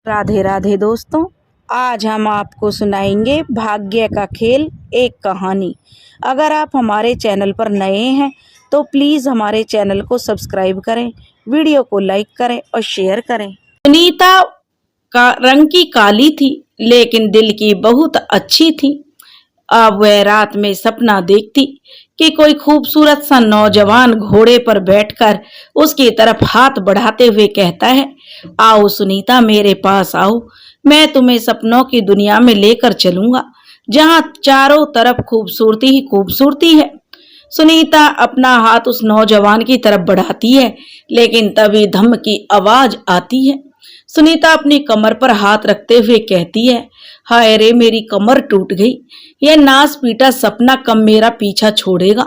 राधे राधे दोस्तों, आज हम आपको सुनाएंगे भाग्य का खेल एक कहानी। अगर आप हमारे चैनल पर नए हैं तो प्लीज़ हमारे चैनल को सब्सक्राइब करें, वीडियो को लाइक करें और शेयर करें। सुनीता का रंग की काली थी लेकिन दिल की बहुत अच्छी थी। अब वह रात में सपना देखती कि कोई खूबसूरत सा नौजवान घोड़े पर बैठकर उसकी तरफ हाथ बढ़ाते हुए कहता है, आओ सुनीता, मेरे पास आओ, मैं तुम्हें सपनों की दुनिया में लेकर चलूंगा जहां चारों तरफ खूबसूरती ही खूबसूरती है। सुनीता अपना हाथ उस नौजवान की तरफ बढ़ाती है लेकिन तभी धम की आवाज आती है। सुनीता अपनी कमर पर हाथ रखते हुए कहती है, हाय रे, मेरी कमर टूट गई। यह नास पीटा सपना कम मेरा पीछा छोड़ेगा।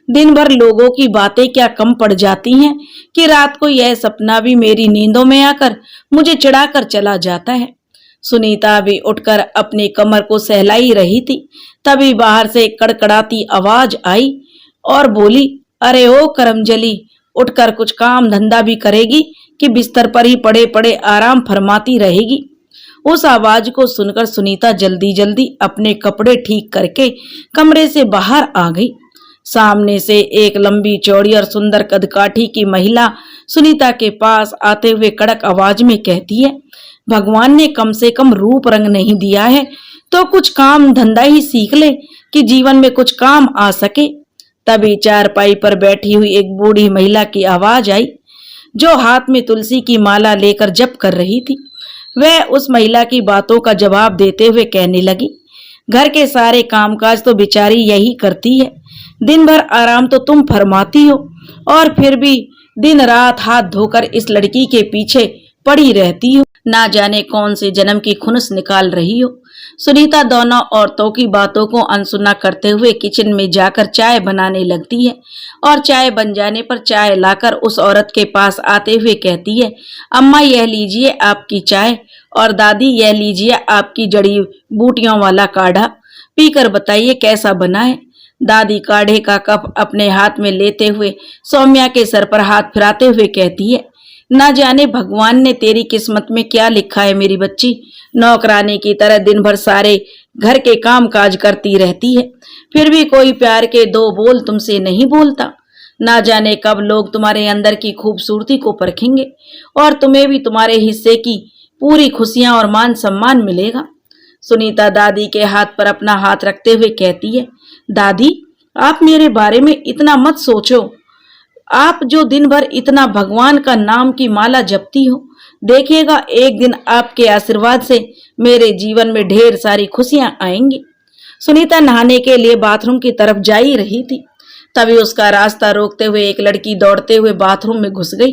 दिन भर लोगों की बातें क्या कम पड़ जाती हैं कि रात को यह सपना भी मेरी नींदों में आकर मुझे चिढ़ाकर चला जाता है। सुनीता भी उठकर अपनी कमर को सहलाई रही थी, तभी बाहर से एक कड़कड़ाती आवाज आई और बोली, अरे ओ करमजली, उठकर कुछ काम धंधा भी करेगी कि बिस्तर पर ही पड़े पड़े आराम फरमाती रहेगी। उस आवाज को सुनकर सुनीता जल्दी जल्दी अपने कपड़े ठीक करके कमरे से बाहर आ गई। सामने से एक लंबी चौड़ी और सुंदर कदकाठी की महिला सुनीता के पास आते हुए कड़क आवाज में कहती है, भगवान ने कम से कम रूप रंग नहीं दिया है तो कुछ काम धंधा ही सीख ले कि जीवन में कुछ काम आ सके। तभी चारपाई पर बैठी हुई एक बूढ़ी महिला की आवाज आई जो हाथ में तुलसी की माला लेकर जप कर रही थी। वह उस महिला की बातों का जवाब देते हुए कहने लगी, घर के सारे कामकाज तो बेचारी यही करती है, दिन भर आराम तो तुम फरमाती हो और फिर भी दिन रात हाथ धोकर इस लड़की के पीछे पड़ी रहती हो, ना जाने कौन से जन्म की खुन्स निकाल रही हो। सुनीता दोनों औरतों की बातों को अनसुना करते हुए किचन में जाकर चाय बनाने लगती है और चाय बन जाने पर चाय लाकर उस औरत के पास आते हुए कहती है, अम्मा यह लीजिए आपकी चाय, और दादी यह लीजिए आपकी जड़ी बूटियों वाला काढ़ा, पीकर बताइए कैसा बना है। दादी काढ़े का कप अपने हाथ में लेते हुए सौम्या के सर पर हाथ फिराते हुए कहती है, ना जाने भगवान ने तेरी किस्मत में क्या लिखा है मेरी बच्ची, नौकरानी की तरह दिन भर सारे घर के काम काज करती रहती है, फिर भी कोई प्यार के दो बोल तुमसे नहीं बोलता। ना जाने कब लोग तुम्हारे अंदर की खूबसूरती को परखेंगे और तुम्हें भी तुम्हारे हिस्से की पूरी खुशियां और मान सम्मान मिलेगा। सुनीता दादी के हाथ पर अपना हाथ रखते हुए कहती है, दादी आप मेरे बारे में इतना मत सोचो, आप जो दिन भर इतना भगवान का नाम की माला जपती हो, देखिएगा एक दिन आपके आशीर्वाद से मेरे जीवन में ढेर सारी खुशियां आएंगी। सुनीता नहाने के लिए बाथरूम की तरफ जा ही रही थी, तभी उसका रास्ता रोकते हुए एक लड़की दौड़ते हुए बाथरूम में घुस गई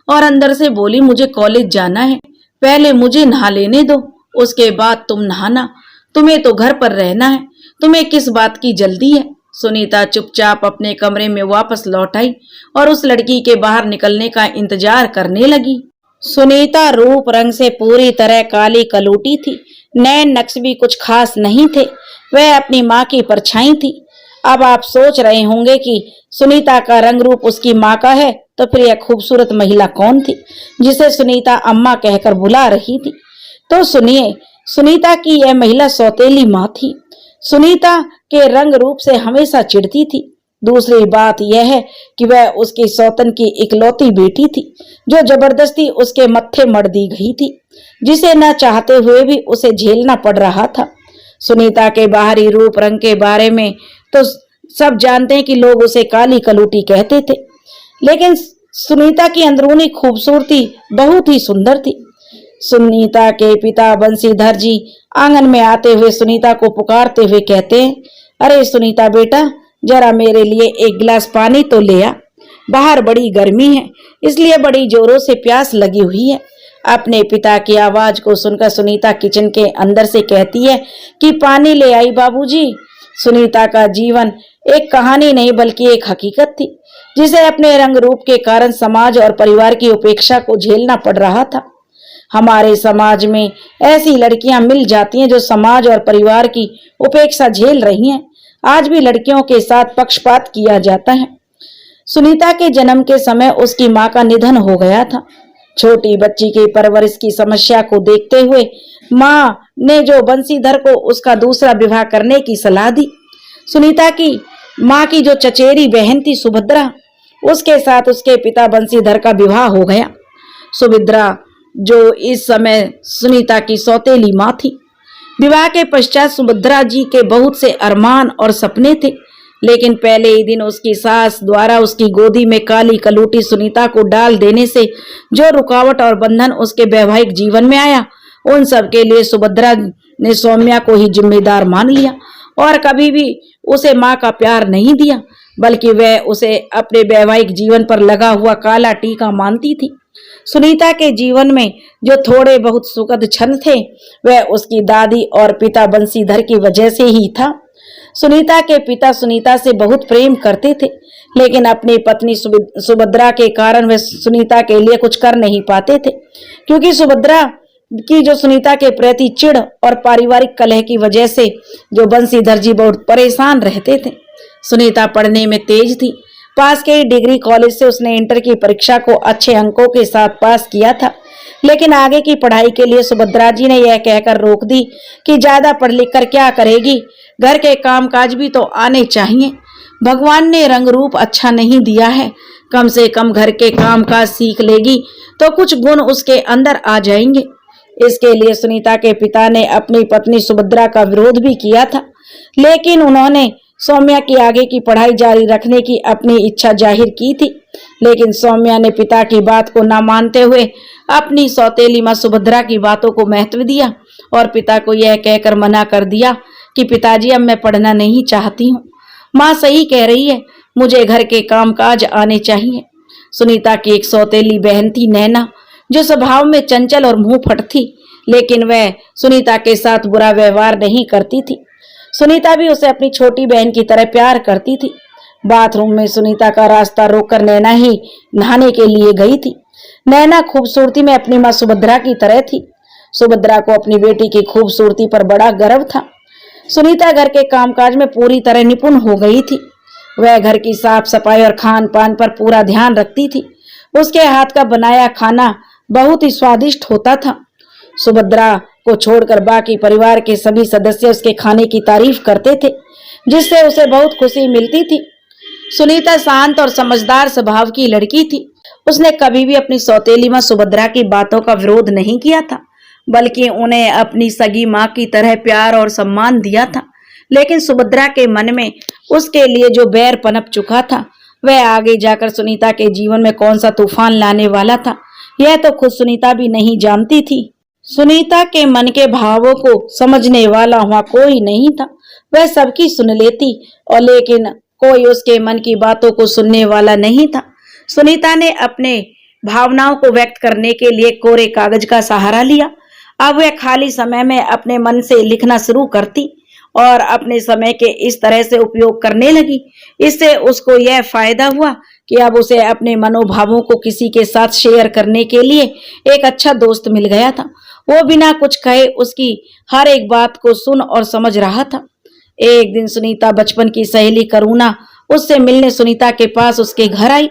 और अंदर से बोली, मुझे कॉलेज जाना है, पहले मुझे नहा लेने दो, उसके बाद तुम नहाना, तुम्हें तो घर पर रहना है, तुम्हें किस बात की जल्दी है। सुनीता चुपचाप अपने कमरे में वापस लौट आई और उस लड़की के बाहर निकलने का इंतजार करने लगी। सुनीता रूप रंग से पूरी तरह काली कलूटी थी, नैन नक्श भी कुछ खास नहीं थे, वह अपनी माँ की परछाई थी। अब आप सोच रहे होंगे कि सुनीता का रंग रूप उसकी माँ का है, तो फिर यह खूबसूरत महिला कौन थी जिसे सुनीता अम्मा कहकर बुला रही थी? तो सुनिए, सुनीता की यह महिला सौतेली माँ थी। सुनीता के रंग रूप से हमेशा चिढ़ती थी। दूसरी बात यह है कि वह उसकी सौतन की इकलौती बेटी थी जो जबरदस्ती उसके मत्थे मढ़ दी गई थी, जिसे न चाहते हुए भी उसे झेलना पड़ रहा था। सुनीता के बाहरी रूप रंग के बारे में तो सब जानते हैं कि लोग उसे काली कलूटी कहते थे, लेकिन सुनीता की अंदरूनी खूबसूरती बहुत ही सुंदर थी। सुनीता के पिता बंसीधर जी आंगन में आते हुए सुनीता को पुकारते हुए कहते हैं, अरे सुनीता बेटा, जरा मेरे लिए एक गिलास पानी तो ले आ, बाहर बड़ी गर्मी है इसलिए बड़ी जोरों से प्यास लगी हुई है। अपने पिता की आवाज को सुनकर सुनीता किचन के अंदर से कहती है कि पानी ले आई बाबूजी। सुनीता का जीवन एक कहानी नहीं बल्कि एक हकीकत थी, जिसे अपने रंग रूप के कारण समाज और परिवार की उपेक्षा को झेलना पड़ रहा था। हमारे समाज में ऐसी लड़कियां मिल जाती हैं जो समाज और परिवार की उपेक्षा झेल रही हैं। आज भी लड़कियों के साथ पक्षपात किया जाता है। सुनीता के जन्म के समय उसकी मां का निधन हो गया था। छोटी बच्ची की परवरिश की समस्या को देखते हुए माँ ने जो बंसीधर को उसका दूसरा विवाह करने की सलाह दी। सुनीता की माँ की जो चचेरी बहन थी सुभद्रा, उसके साथ उसके पिता बंसीधर का विवाह हो गया। सुभद्रा जो इस समय सुनीता की सौतेली माँ थी। विवाह के पश्चात सुभद्रा जी के बहुत से अरमान और सपने थे, लेकिन पहले ही दिन उसकी सास द्वारा उसकी गोदी में काली कलूटी सुनीता को डाल देने से जो रुकावट और बंधन उसके वैवाहिक जीवन में आया, उन सब के लिए सुभद्रा ने सौम्या को ही जिम्मेदार मान लिया और कभी भी उसे माँ का प्यार नहीं दिया, बल्कि वह उसे अपने वैवाहिक जीवन पर लगा हुआ काला टीका मानती थी। सुनीता के जीवन में जो थोड़े बहुत सुखद क्षण थे, वह उसकी दादी और पिता बंसीधर की वजह से ही था। सुनीता के पिता सुनीता से बहुत प्रेम करते थे, लेकिन अपनी पत्नी सुभद्रा के कारण वे सुनीता के लिए कुछ कर नहीं पाते थे, क्योंकि सुभद्रा की जो सुनीता के प्रति चिढ़ और पारिवारिक कलह की वजह से जो बंसीधर जी बहुत परेशान रहते थे। सुनीता पढ़ने में तेज थी। पास के डिग्री कॉलेज से उसने इंटर की परीक्षा को अच्छे अंकों के साथ पास किया था, लेकिन आगे की पढ़ाई के लिए सुभद्रा जी ने यह कहकर रोक दी कि ज्यादा पढ़ लिख कर क्या करेगी, घर के कामकाज भी तो आने चाहिए। भगवान ने रंग रूप अच्छा नहीं दिया है, कम से कम घर के कामकाज सीख लेगी तो कुछ गुण उसके अंदर आ जाएंगे। इसके लिए सुनीता के पिता ने अपनी पत्नी सुभद्रा का विरोध भी किया था, लेकिन उन्होंने सौम्या की आगे की पढ़ाई जारी रखने की अपनी इच्छा जाहिर की थी। लेकिन सौम्या ने पिता की बात को न मानते हुए अपनी सौतेली माँ सुभद्रा की बातों को महत्व दिया और पिता को यह कहकर मना कर दिया कि पिताजी, अब मैं पढ़ना नहीं चाहती हूँ। माँ सही कह रही है, मुझे घर के कामकाज आने चाहिए। सुनीता की एक सौतेली बहन थी नैना, जो स्वभाव में चंचल और मुंह फट थी, लेकिन वह सुनीता के साथ बुरा व्यवहार नहीं करती थी। सुनीता भी उसे अपनी छोटी बहन की तरह प्यार करती थी। बाथरूम में सुनीता का रास्ता रोककर नैना ही नहाने के लिए गई थी। नैना खूबसूरती में अपनी माँ सुभद्रा की तरह थी। सुभद्रा को अपनी बेटी की खूबसूरती पर बड़ा गर्व था। सुनीता घर के कामकाज में पूरी तरह निपुण हो गई थी। वह घर की साफ सफाई और खान पान पर पूरा ध्यान रखती थी। उसके हाथ का बनाया खाना बहुत ही स्वादिष्ट होता था। सुभद्रा को छोड़कर बाकी परिवार के सभी सदस्य उसके खाने की तारीफ करते थे, जिससे उसे बहुत खुशी मिलती थी। सुनीता शांत और समझदार स्वभाव की लड़की थी। उसने कभी भी अपनी सौतेली माँ सुभद्रा की बातों का विरोध नहीं किया था, बल्कि उन्हें अपनी सगी माँ की तरह प्यार और सम्मान दिया था। लेकिन सुभद्रा के मन में उसके लिए जो बैर पनप चुका था, वह आगे जाकर सुनीता के जीवन में कौन सा तूफान लाने वाला था, यह तो खुद सुनीता भी नहीं जानती थी। सुनीता के मन के भावों को समझने वाला वहां कोई नहीं था। वह सबकी सुन लेती और लेकिन कोई उसके मन की बातों को सुनने वाला नहीं था। सुनीता ने अपने भावनाओं को व्यक्त करने के लिए कोरे कागज का सहारा लिया। अब वह खाली समय में अपने मन से लिखना शुरू करती और अपने समय के इस तरह से उपयोग करने लगी। इससे उसको यह फायदा हुआ कि अब उसे अपने मनोभावों को किसी के साथ शेयर करने के लिए एक अच्छा दोस्त मिल गया था। वो बिना कुछ कहे उसकी हर एक बात को सुन और समझ रहा था। एक दिन सुनीता बचपन की सहेली करुणा उससे मिलने सुनीता के पास उसके घर आई।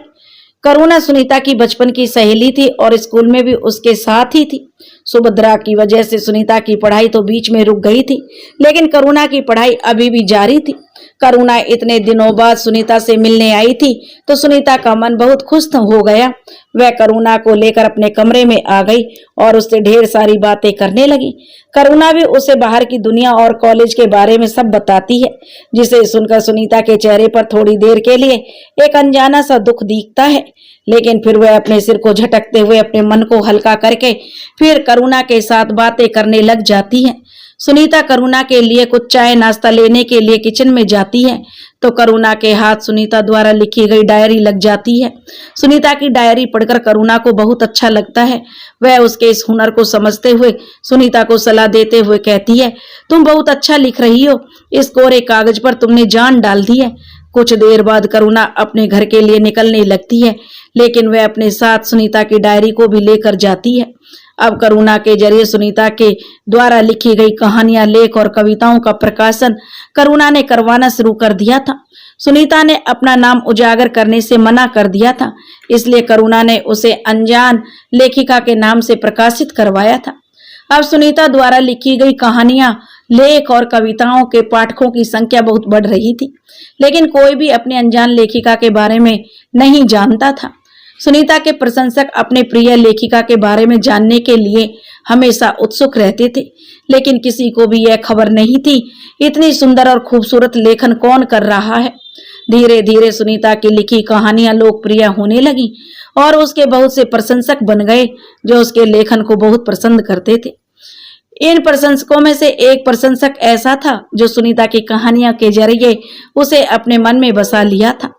करुणा सुनीता की बचपन की सहेली थी और स्कूल में भी उसके साथ ही थी। सुभद्रा की वजह से सुनीता की पढ़ाई तो बीच में रुक गई थी, लेकिन करुणा की पढ़ाई अभी भी जारी थी। करुणा इतने दिनों बाद सुनीता से मिलने आई थी तो सुनीता का मन बहुत खुश हो गया। वह करुणा को लेकर अपने कमरे में आ गई और उससे ढेर सारी बातें करने लगी। करुणा भी उसे बाहर की दुनिया और कॉलेज के बारे में सब बताती है, जिसे सुनकर सुनीता के चेहरे पर थोड़ी देर के लिए एक अनजाना सा दुख दिखता है, लेकिन फिर वह अपने सिर को झटकते हुए अपने मन को हल्का करके फिर करुणा के साथ बातें करने लग जाती है। सुनीता करुणा के लिए कुछ चाय नाश्ता लेने के लिए किचन में जाती है तो करुणा के हाथ सुनीता द्वारा लिखी गई डायरी लग जाती है। सुनीता की डायरी पढ़कर करुणा को बहुत अच्छा लगता है। वह उसके इस हुनर को समझते हुए सुनीता को सलाह देते हुए कहती है, तुम बहुत अच्छा लिख रही हो, इस कोरे कागज पर तुमने जान डाल दी है। कुछ देर बाद करुणा अपने घर के लिए निकलने लगती है, लेकिन वह अपने साथ सुनीता की डायरी को भी लेकर जाती है। अब करुणा के जरिए सुनीता के द्वारा लिखी गई कहानियां, लेख और कविताओं का प्रकाशन करुणा ने करवाना शुरू कर दिया था। सुनीता ने अपना नाम उजागर करने से मना कर दिया था, इसलिए करुणा ने उसे अनजान लेखिका के नाम से प्रकाशित करवाया था। अब सुनीता द्वारा लिखी गई कहानियां, लेख और कविताओं के पाठकों की संख्या बहुत बढ़ रही थी, लेकिन कोई भी अपनी अनजान लेखिका के बारे में नहीं जानता था। सुनीता के प्रशंसक अपने प्रिय लेखिका के बारे में जानने के लिए हमेशा उत्सुक रहते थे, लेकिन किसी को भी यह खबर नहीं थी इतनी सुंदर और खूबसूरत लेखन कौन कर रहा है। धीरे धीरे सुनीता की लिखी कहानियां लोकप्रिय होने लगी और उसके बहुत से प्रशंसक बन गए जो उसके लेखन को बहुत पसंद करते थे। इन प्रशंसकों में से एक प्रशंसक ऐसा था जो सुनीता की कहानियां के जरिए उसे अपने मन में बसा लिया था।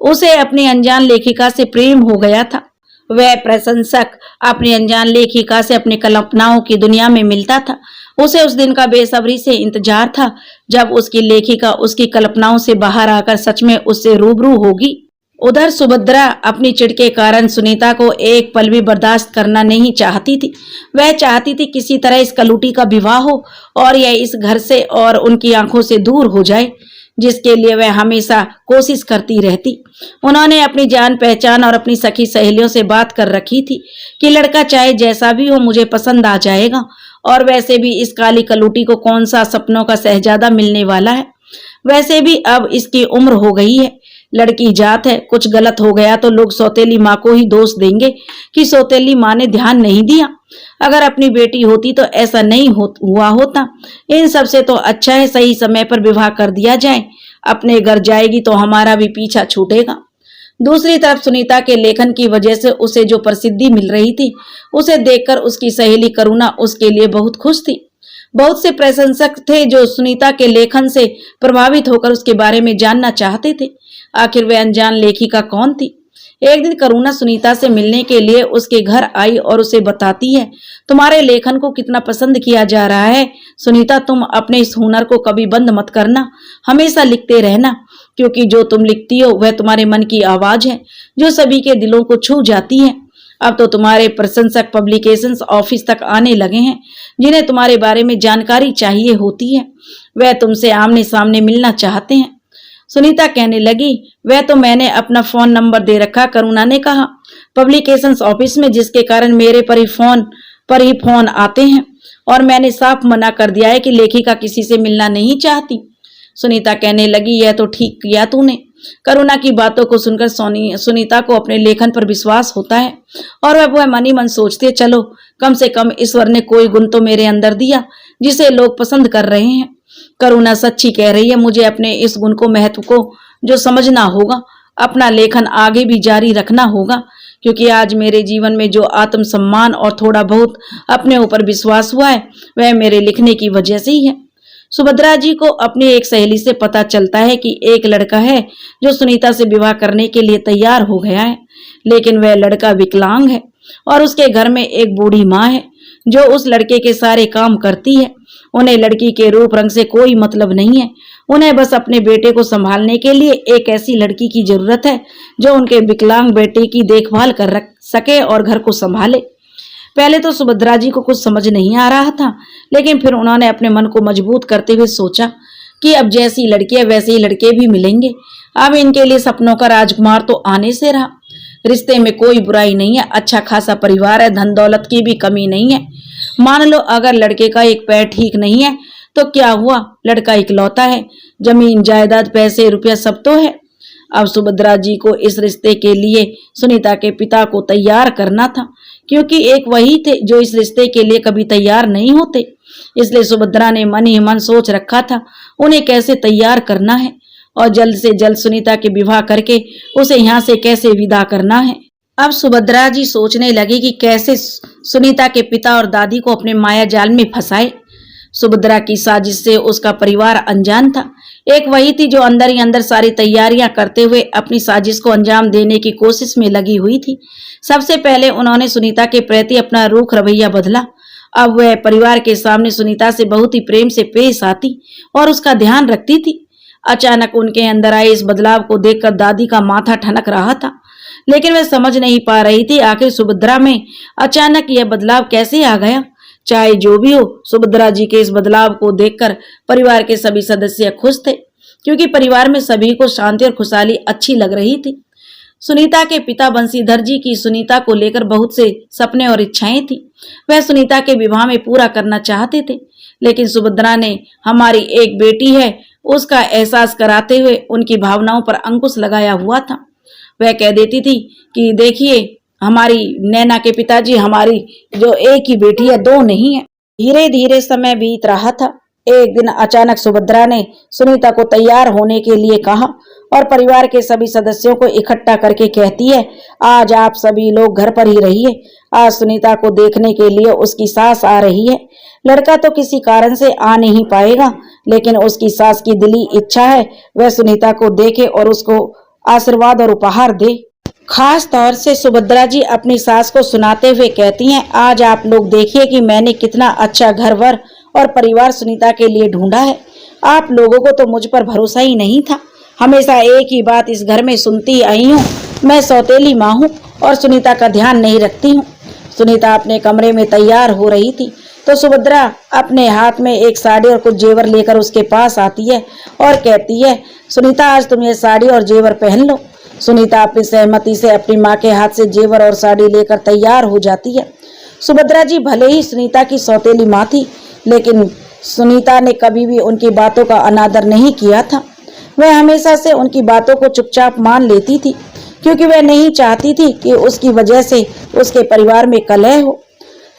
उसे अपनी अनजान लेखिका से प्रेम हो गया था। वह प्रशंसक अपनी अनजान लेखिका से अपनी कल्पनाओं की दुनिया में मिलता था। उसे उस दिन का बेसब्री से इंतजार था जब उसकी लेखिका उसकी कल्पनाओं से बाहर आकर सच में उससे रूबरू होगी। उधर सुभद्रा अपनी चिढ़ के कारण सुनीता को एक पल भी बर्दाश्त करना नहीं चाहती थी। वह चाहती थी किसी तरह इस कलूटी का विवाह हो और यह इस घर से और उनकी आंखों से दूर हो जाए, जिसके लिए वह हमेशा कोशिश करती रहती। उन्होंने अपनी जान पहचान और अपनी सखी सहेलियों से बात कर रखी थी कि लड़का चाहे जैसा भी हो मुझे पसंद आ जाएगा, और वैसे भी इस काली कलूटी को कौन सा सपनों का शहजादा मिलने वाला है। वैसे भी अब इसकी उम्र हो गई है, लड़की जात है, कुछ गलत हो गया तो लोग सौतेली माँ को ही दोष देंगे कि सौतेली माँ ने ध्यान नहीं दिया। अगर अपनी बेटी होती तो ऐसा नहीं हुआ होता। इन सब से तो अच्छा है सही समय पर विवाह कर दिया जाए। अपने घर जाएगी तो हमारा भी पीछा छूटेगा। दूसरी तरफ सुनीता के लेखन की वजह से उसे जो प्रसिद्धि मिल रही थी, उसे देखकर उसकी सहेली करुणा उसके लिए बहुत खुश थी। बहुत से प्रशंसक थे जो सुनीता के लेखन से प्रभावित होकर उसके बारे में जानना चाहते थे। आखिर वह अनजान लेखिका कौन थी। एक दिन करुणा सुनीता से मिलने के लिए उसके घर आई और उसे बताती है, तुम्हारे लेखन को कितना पसंद किया जा रहा है। सुनीता, तुम अपने इस हुनर को कभी बंद मत करना, हमेशा लिखते रहना, क्योंकि जो तुम लिखती हो वह तुम्हारे मन की आवाज है जो सभी के दिलों को छू जाती है। अब तो तुम्हारे प्रशंसक पब्लिकेशंस ऑफिस तक आने लगे हैं, जिन्हें तुम्हारे बारे में जानकारी चाहिए होती है। वह तुमसे आमने सामने मिलना चाहते हैं। सुनीता कहने लगी, वह तो मैंने अपना फोन नंबर दे रखा। करुणा ने कहा, पब्लिकेशंस ऑफिस में, जिसके कारण मेरे पर ही फोन आते हैं और मैंने साफ मना कर दिया है कि लेखिका किसी से मिलना नहीं चाहती। सुनीता कहने लगी, यह तो ठीक किया तूने। करुणा की बातों को सुनकर सुनीता को अपने लेखन पर विश्वास होता है और वह मन ही मन सोचती है, चलो कम से कम ईश्वर ने कोई गुण तो मेरे अंदर दिया जिसे लोग पसंद कर रहे हैं। करुणा सच्ची कह रही है, मुझे अपने इस गुण को, महत्व को जो समझना होगा, अपना लेखन आगे भी जारी रखना होगा, क्योंकि आज मेरे जीवन में जो आत्मसम्मान और थोड़ा बहुत अपने ऊपर विश्वास हुआ है वह मेरे लिखने की वजह से ही है। सुभद्रा जी को अपनी एक सहेली से पता चलता है कि एक लड़का है जो सुनीता से विवाह करने के लिए तैयार हो गया है, लेकिन वह लड़का विकलांग है और उसके घर में एक बूढ़ी माँ है जो उस लड़के के सारे काम करती है। उन्हें लड़की के रूप रंग से कोई मतलब नहीं है, उन्हें बस अपने बेटे को संभालने के लिए एक ऐसी लड़की की जरूरत है जो उनके विकलांग बेटे की देखभाल कर रख सके और घर को संभाले। पहले तो सुभद्रा जी को कुछ समझ नहीं आ रहा था, लेकिन फिर उन्होंने अपने मन को मजबूत करते हुए सोचा कि अब जैसी लड़की है वैसे ही लड़के भी मिलेंगे। अब इनके लिए सपनों का राजकुमार तो आने से रहा। रिश्ते में कोई बुराई नहीं है, अच्छा खासा परिवार है, धन दौलत की भी कमी नहीं है। मान लो अगर लड़के का एक पैर ठीक नहीं है तो क्या हुआ, लड़का इकलौता है, जमीन जायदाद पैसे रुपया सब तो है। अब सुभद्रा जी को इस रिश्ते के लिए सुनीता के पिता को तैयार करना था, क्योंकि एक वही थे जो इस रिश्ते के लिए कभी तैयार नहीं होते। इसलिए सुभद्रा ने मन ही मन सोच रखा था उन्हें कैसे तैयार करना है और जल्द से जल्द सुनीता के विवाह करके उसे यहाँ से कैसे विदा करना है। अब सुभद्रा जी सोचने लगी कि कैसे सुनीता के पिता और दादी को अपने माया जाल में फंसाए। सुभद्रा की साजिश से उसका परिवार अनजान था। एक वही थी जो अंदर ही अंदर सारी तैयारियां करते हुए अपनी साजिश को अंजाम देने की कोशिश में लगी हुई थी। सबसे पहले उन्होंने सुनीता के प्रति अपना रुख रवैया बदला। अब वह परिवार के सामने सुनीता से बहुत ही प्रेम से पेश आती और उसका ध्यान रखती थी। अचानक उनके अंदर आए इस बदलाव को देखकर दादी का माथा ठनक रहा था। लेकिन वह समझ नहीं पा रही थी आखिर सुभद्रा में अचानक यह बदलाव कैसे आ गया। चाहे जो भी हो, सुभद्रा जी के इस बदलाव को देखकर परिवार के सभी सदस्य खुश थे, क्योंकि परिवार में सभी को शांति और खुशहाली अच्छी लग रही थी। सुनीता के पिता बंसीधर जी की सुनीता को लेकर बहुत से सपने और इच्छाएं थी। वह सुनीता के विवाह में पूरा करना चाहते थे, लेकिन सुभद्रा ने हमारी एक बेटी है उसका एहसास कराते हुए उनकी भावनाओं पर अंकुश लगाया हुआ था। वह कह देती थी कि देखिए, हमारी नैना के पिताजी, हमारी जो एक ही बेटी है, दो नहीं है। धीरे धीरे समय बीत रहा था। एक दिन अचानक सुभद्रा ने सुनीता को तैयार होने के लिए कहा और परिवार के सभी सदस्यों को इकट्ठा करके कहती है, आज आप सभी लोग घर पर ही रहिए। आज सुनीता को देखने के लिए उसकी सास आ रही है। लड़का तो किसी कारण से आ नहीं पाएगा, लेकिन उसकी सास की दिली इच्छा है वह सुनीता को देखे और उसको आशीर्वाद और उपहार दे। खास तौर से सुभद्रा जी अपनी सास को सुनाते हुए कहती हैं, आज आप लोग देखिए कि मैंने कितना अच्छा घर वर और परिवार सुनीता के लिए ढूंढा है। आप लोगों को तो मुझ पर भरोसा ही नहीं था। हमेशा एक ही बात इस घर में सुनती आई हूँ, मैं सौतेली माँ हूँ और सुनीता का ध्यान नहीं रखती हूँ। सुनीता अपने कमरे में तैयार हो रही थी तो सुभद्रा अपने हाथ में एक साड़ी और कुछ जेवर लेकर उसके पास आती है और कहती है, सुनीता, आज तुम ये साड़ी और जेवर पहन लो। सुनीता अपनी सहमति से अपनी माँ के हाथ से जेवर और साड़ी लेकर तैयार हो जाती है। सुभद्रा जी भले ही सुनीता की सौतेली माँ थी, लेकिन सुनीता ने कभी भी उनकी बातों का अनादर नहीं किया था। वह हमेशा से उनकी बातों को चुपचाप मान लेती थी, क्योंकि वह नहीं चाहती थी कि उसकी वजह से उसके परिवार में कलह हो।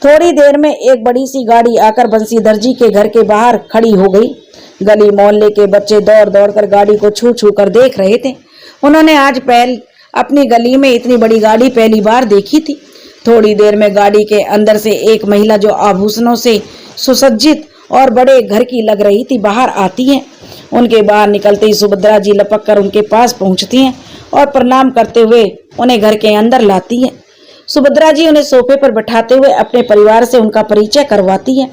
थोड़ी देर में एक बड़ी सी गाड़ी आकर बंसीधर जी के घर के बाहर खड़ी हो गई। गली मोहल्ले के बच्चे दौड़ दौड़ कर गाड़ी को छू छू कर देख रहे थे। उन्होंने आज अपनी गली में इतनी बड़ी गाड़ी पहली बार देखी थी। थोड़ी देर में गाड़ी के अंदर से एक महिला जो आभूषणों से सुसज्जित और बड़े घर की लग रही थी बाहर आती है। उनके बाहर निकलते ही सुभद्रा जी लपक कर उनके पास पहुंचती हैं और प्रणाम करते हुए उन्हें घर के अंदर लाती है। सुभद्रा जी उन्हें सोफे पर बैठाते हुए अपने परिवार से उनका परिचय करवाती है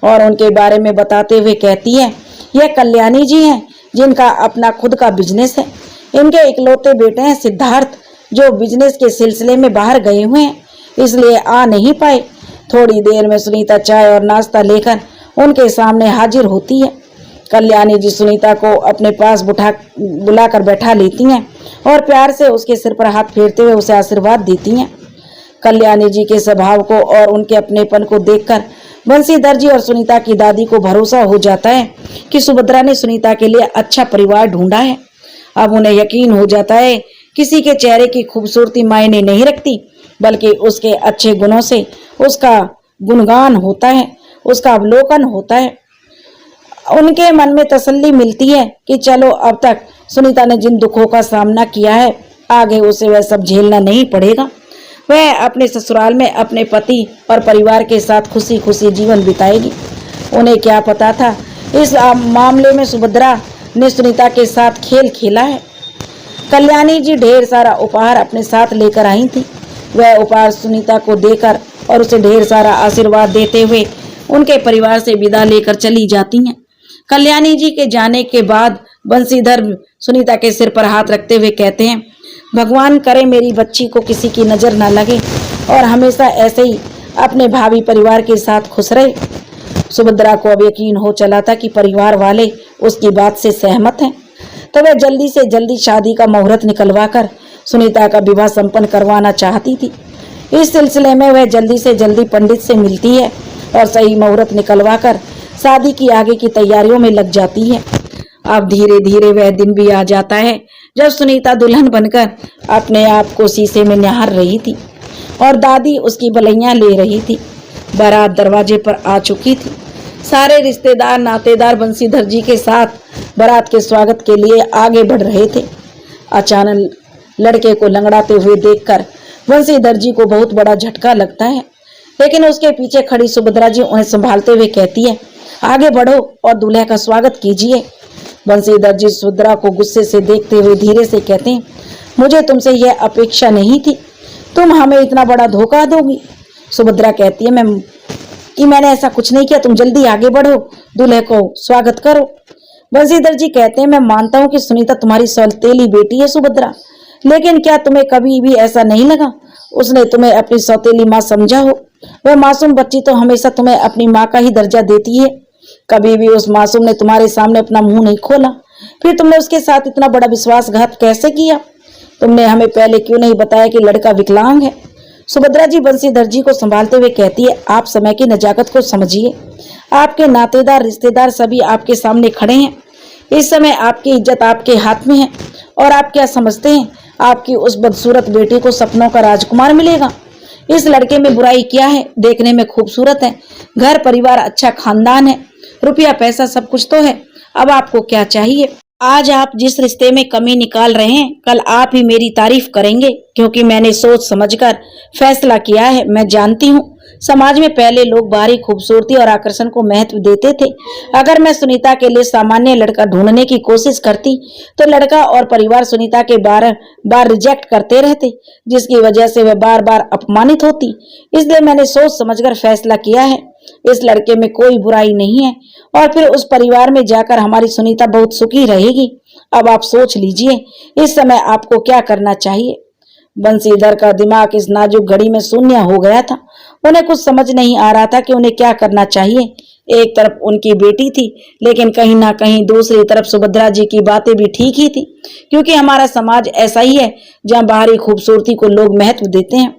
और उनके बारे में बताते हुए कहती है, यह कल्याणी जी हैं जिनका अपना खुद का बिजनेस है। इनके इकलौते बेटे हैं सिद्धार्थ, जो बिजनेस के सिलसिले में बाहर गए हुए हैं, इसलिए आ नहीं पाए। थोड़ी देर में सुनीता चाय और नाश्ता लेकर उनके सामने हाजिर होती है। कल्याणी जी सुनीता को अपने पास बुलाकर बैठा लेती हैं और प्यार से उसके सिर पर हाथ फेरते हुए उसे आशीर्वाद देती हैं। कल्याणी जी के स्वभाव को और उनके अपनेपन को देखकर बंसीधर जी और सुनीता की दादी को भरोसा हो जाता है कि सुभद्रा ने सुनीता के लिए अच्छा परिवार ढूंढा है। अब उन्हें यकीन हो जाता है किसी के चेहरे की खूबसूरती मायने नहीं रखती, बल्कि उसके अच्छे गुणों से उसका गुणगान होता है, उसका अवलोकन होता है। उनके मन में तसल्ली मिलती है कि चलो, अब तक सुनीता ने जिन दुखों का सामना किया है, आगे उसे वह सब झेलना नहीं पड़ेगा। वह अपने ससुराल में अपने पति और परिवार के साथ खुशी खुशी जीवन बिताएगी। उन्हें क्या पता था, इस मामले में सुभद्रा ने सुनीता के साथ खेल खेला है। कल्याणी जी ढेर सारा उपहार अपने साथ लेकर आई थी। वह उपहार सुनीता को देकर और उसे ढेर सारा आशीर्वाद देते हुए उनके परिवार से विदा लेकर चली जाती हैं। कल्याणी जी के जाने के बाद बंसीधर सुनीता के सिर पर हाथ रखते हुए कहते हैं, भगवान करे मेरी बच्ची को किसी की नजर न लगे और हमेशा ऐसे ही अपने भावी परिवार के साथ खुश रहे। सुभद्रा को अब यकीन हो चला था कि परिवार वाले उसकी बात से सहमत हैं, तो वह जल्दी से जल्दी शादी का मुहूर्त निकलवाकर सुनीता का विवाह संपन्न करवाना चाहती थी। इस सिलसिले में वह जल्दी से जल्दी पंडित से मिलती है और सही मुहूर्त निकलवाकर शादी की आगे की तैयारियों में लग जाती है। अब धीरे धीरे वह दिन भी आ जाता है जब सुनीता दुल्हन बनकर अपने आप को शीशे में निहार रही थी और दादी उसकी बलैयां ले रही थी। बारात दरवाजे पर आ चुकी थी। सारे रिश्तेदार नातेदार बंसीधर जी के साथ बारात के स्वागत के लिए आगे बढ़ रहे थे। अचानक लड़के को लंगड़ाते हुए देखकर बंसीधर जी को बहुत बड़ा झटका लगता है, लेकिन उसके पीछे खड़ी सुभद्रा जी उन्हें संभालते हुए कहती है, आगे बढ़ो और दूल्हे का स्वागत कीजिए। बंसीधर जी सुभद्रा को गुस्से से देखते हुए धीरे से कहते हैं, मुझे तुमसे यह अपेक्षा नहीं थी, तुम हमें इतना बड़ा धोखा दोगी। सुभद्रा कहती है, मैंने ऐसा कुछ नहीं किया, तुम जल्दी आगे बढ़ो, दूल्हे को स्वागत करो। बंसीधर जी कहते हैं, मैं मानता हूँ कि सुनीता तुम्हारी सौतेली बेटी है सुभद्रा, लेकिन क्या तुम्हें कभी भी ऐसा नहीं लगा उसने तुम्हें अपनी सौतेली माँ समझा हो? वह मासूम बच्ची तो हमेशा तुम्हें अपनी माँ का ही दर्जा देती है। कभी भी उस मासूम ने तुम्हारे सामने अपना मुंह नहीं खोला, फिर तुमने उसके साथ इतना बड़ा विश्वासघात कैसे किया? तुमने हमें पहले क्यों नहीं बताया कि लड़का विकलांग है? सुभद्रा जी बंसीधर जी को संभालते हुए कहती है, आप समय की नजाकत को समझिए। आपके नातेदार रिश्तेदार सभी आपके सामने खड़े हैं। इस समय आपकी इज्जत आपके हाथ में है। और आप क्या समझते हैं आपकी उस बदसूरत बेटी को सपनों का राजकुमार मिलेगा? इस लड़के में बुराई क्या है? देखने में खूबसूरत है, घर परिवार अच्छा खानदान है, रुपया पैसा सब कुछ तो है। अब आपको क्या चाहिए? आज आप जिस रिश्ते में कमी निकाल रहे हैं, कल आप ही मेरी तारीफ करेंगे, क्योंकि मैंने सोच समझकर फैसला किया है। मैं जानती हूँ समाज में पहले लोग बाहरी खूबसूरती और आकर्षण को महत्व देते थे। अगर मैं सुनीता के लिए सामान्य लड़का ढूंढने की कोशिश करती तो लड़का और परिवार सुनीता के बार बार रिजेक्ट करते रहते, जिसकी वजह से वह बार बार अपमानित होती। इसलिए मैंने सोच समझकर फैसला किया है, इस लड़के में कोई बुराई नहीं है और फिर उस परिवार में जाकर हमारी सुनीता बहुत सुखी रहेगी। अब आप सोच लीजिए इस समय आपको क्या करना चाहिए। बंसीधर का दिमाग इस नाजुक घड़ी में शून्य हो गया था। उन्हें कुछ समझ नहीं आ रहा था कि उन्हें क्या करना चाहिए। एक तरफ उनकी बेटी थी, लेकिन कहीं ना कहीं दूसरी तरफ सुभद्रा जी की बातें भी ठीक ही थी, क्योंकि हमारा समाज ऐसा ही है जहाँ बाहरी खूबसूरती को लोग महत्व देते हैं।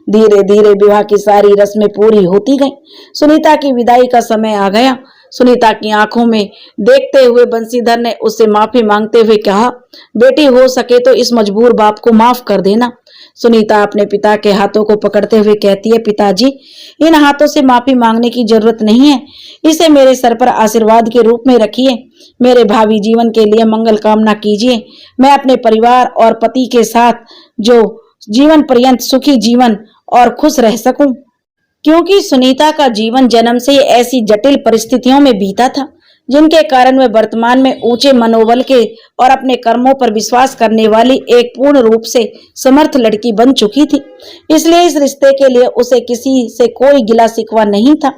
धीरे धीरे विवाह की सारी रस्में पूरी होती गईं। सुनीता की विदाई का समय आ गया। सुनीता की आंखों में देखते हुए बंसीधर ने उससे माफी मांगते हुए कहा, बेटी हो सके तो इस मजबूर बाप को माफ कर देना। सुनीता अपने पिता के हाथों को पकड़ते हुए कहती है, पिताजी, इन हाथों से माफी मांगने की जरूरत नहीं है, इसे मेरे सर पर आशीर्वाद के रूप में रखिए। मेरे भावी जीवन के लिए मंगल कामना कीजिए। मैं अपने परिवार और पति के साथ जो जीवन पर्यंत सुखी जीवन और खुश रह सकूं, क्योंकि सुनीता का जीवन जन्म से ही ऐसी जटिल परिस्थितियों में बीता था जिनके कारण वह वर्तमान में ऊंचे मनोबल के और अपने कर्मों पर विश्वास करने वाली एक पूर्ण रूप से समर्थ लड़की बन चुकी थी। इसलिए इस रिश्ते के लिए उसे किसी से कोई गिला शिकवा नहीं था,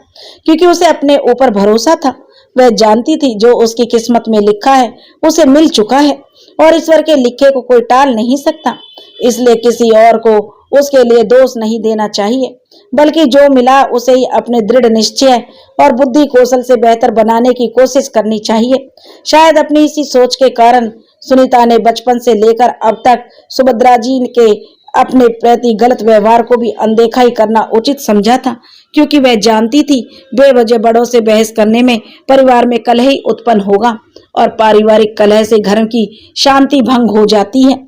क्योंकि उसे अपने ऊपर भरोसा था। वह जानती थी जो उसकी किस्मत में लिखा है उसे मिल चुका है और ईश्वर के लिखे को कोई टाल नहीं सकता। इसलिए किसी और को उसके लिए दोष नहीं देना चाहिए, बल्कि जो मिला उसे ही अपने दृढ़ निश्चय और बुद्धि कौशल से बेहतर बनाने की कोशिश करनी चाहिए। शायद अपनी इसी सोच के कारण सुनीता ने बचपन से लेकर अब तक सुभद्रा जी के अपने प्रति गलत व्यवहार को भी अनदेखा ही करना उचित समझा था, क्योंकि वह जानती थी बेवजह बड़ों से बहस करने में परिवार में कलह ही उत्पन्न होगा और पारिवारिक कलह से घर की शांति भंग हो जाती है।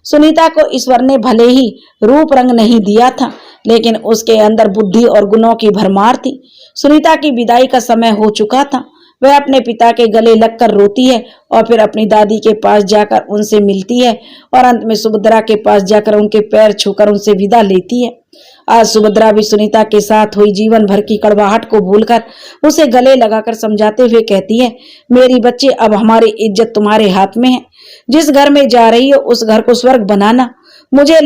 सुनीता को ईश्वर ने भले ही रूप रंग नहीं दिया था, लेकिन उसके अंदर बुद्धि और गुणों की भरमार थी। सुनीता की विदाई का समय हो चुका था। वह अपने पिता के गले लगकर रोती है और फिर अपनी दादी के पास जाकर उनसे मिलती है और अंत में सुभद्रा के पास जाकर उनके पैर छूकर उनसे विदा लेती है। आज सुभद्रा भी सुनीता के साथ हुई जीवन भर की कड़वाहट को भूलकर उसे गले लगाकर समझाते हुए कहती है, मेरी बच्ची, अब हमारी इज्जत तुम्हारे हाथ में है। जिस घर में जा रही हो उस घर को स्वर्ग बनाना। मुझे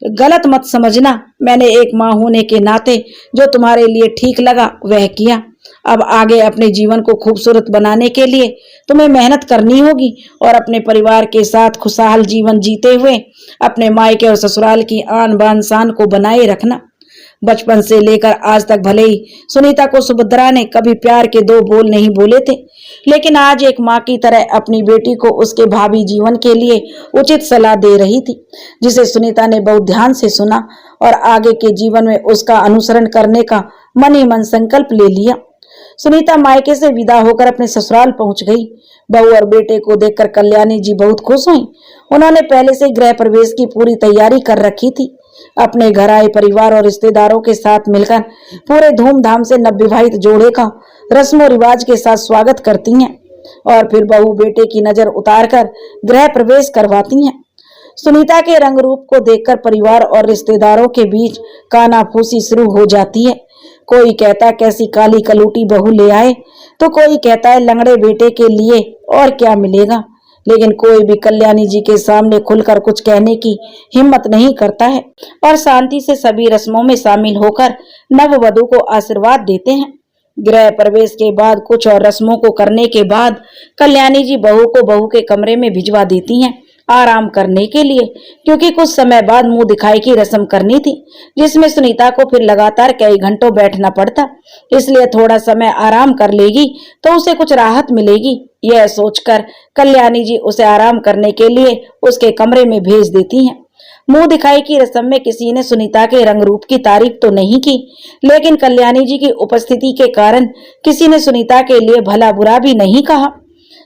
गलत मत समझना। मैंने एक माँ होने के नाते जो तुम्हारे लिए ठीक लगा वह किया। अब आगे अपने जीवन को खूबसूरत बनाने के लिए तुम्हें मेहनत करनी होगी और अपने परिवार के साथ खुशहाल जीवन जीते हुए अपने मायके और ससुराल की आन बान शान को बनाए रखना। बचपन से लेकर आज तक भले ही सुनीता को सुभद्रा ने कभी प्यार के दो बोल नहीं बोले थे, लेकिन आज एक माँ की तरह अपनी बेटी को उसके भावी जीवन के लिए उचित सलाह दे रही थी, जिसे सुनीता ने बहुत ध्यान से सुना और आगे के जीवन में उसका अनुसरण करने का मन ही मन संकल्प ले लिया। सुनीता मायके से विदा होकर अपने ससुराल पहुंच गई। बहू और बेटे को देखकर कल्याणी जी बहुत खुश हुई। उन्होंने पहले से गृह प्रवेश की पूरी तैयारी कर रखी थी। अपने घर आए परिवार और रिश्तेदारों के साथ मिलकर पूरे धूमधाम से नवविवाहित जोड़े का रस्मों रिवाज के साथ स्वागत करती हैं और फिर बहू बेटे की नजर उतारकर गृह प्रवेश करवाती हैं। सुनीता के रंग रूप को देखकर परिवार और रिश्तेदारों के बीच कानाफूसी शुरू हो जाती है। कोई कहता कैसी काली कलूटी बहू ले आए, तो कोई कहता है लंगड़े बेटे के लिए और क्या मिलेगा, लेकिन कोई भी कल्याणी जी के सामने खुलकर कुछ कहने की हिम्मत नहीं करता है और शांति से सभी रस्मों में शामिल होकर नववधू को आशीर्वाद देते हैं। गृह प्रवेश के बाद कुछ और रस्मों को करने के बाद कल्याणी जी बहू को बहू के कमरे में भिजवा देती हैं आराम करने के लिए, क्योंकि कुछ समय बाद मुंह दिखाई की रस्म करनी थी, जिसमें सुनीता को फिर लगातार कई घंटों बैठना पड़ता। इसलिए थोड़ा समय आराम कर लेगी तो उसे कुछ राहत मिलेगी। यह सोचकर कल्याणी जी उसे आराम करने के लिए उसके कमरे में भेज देती हैं। मुंह दिखाई की रस्म में किसी ने सुनीता के रंग रूप की तारीफ तो नहीं की, लेकिन कल्याणी जी की उपस्थिति के कारण किसी ने सुनीता के लिए भला बुरा भी नहीं कहा।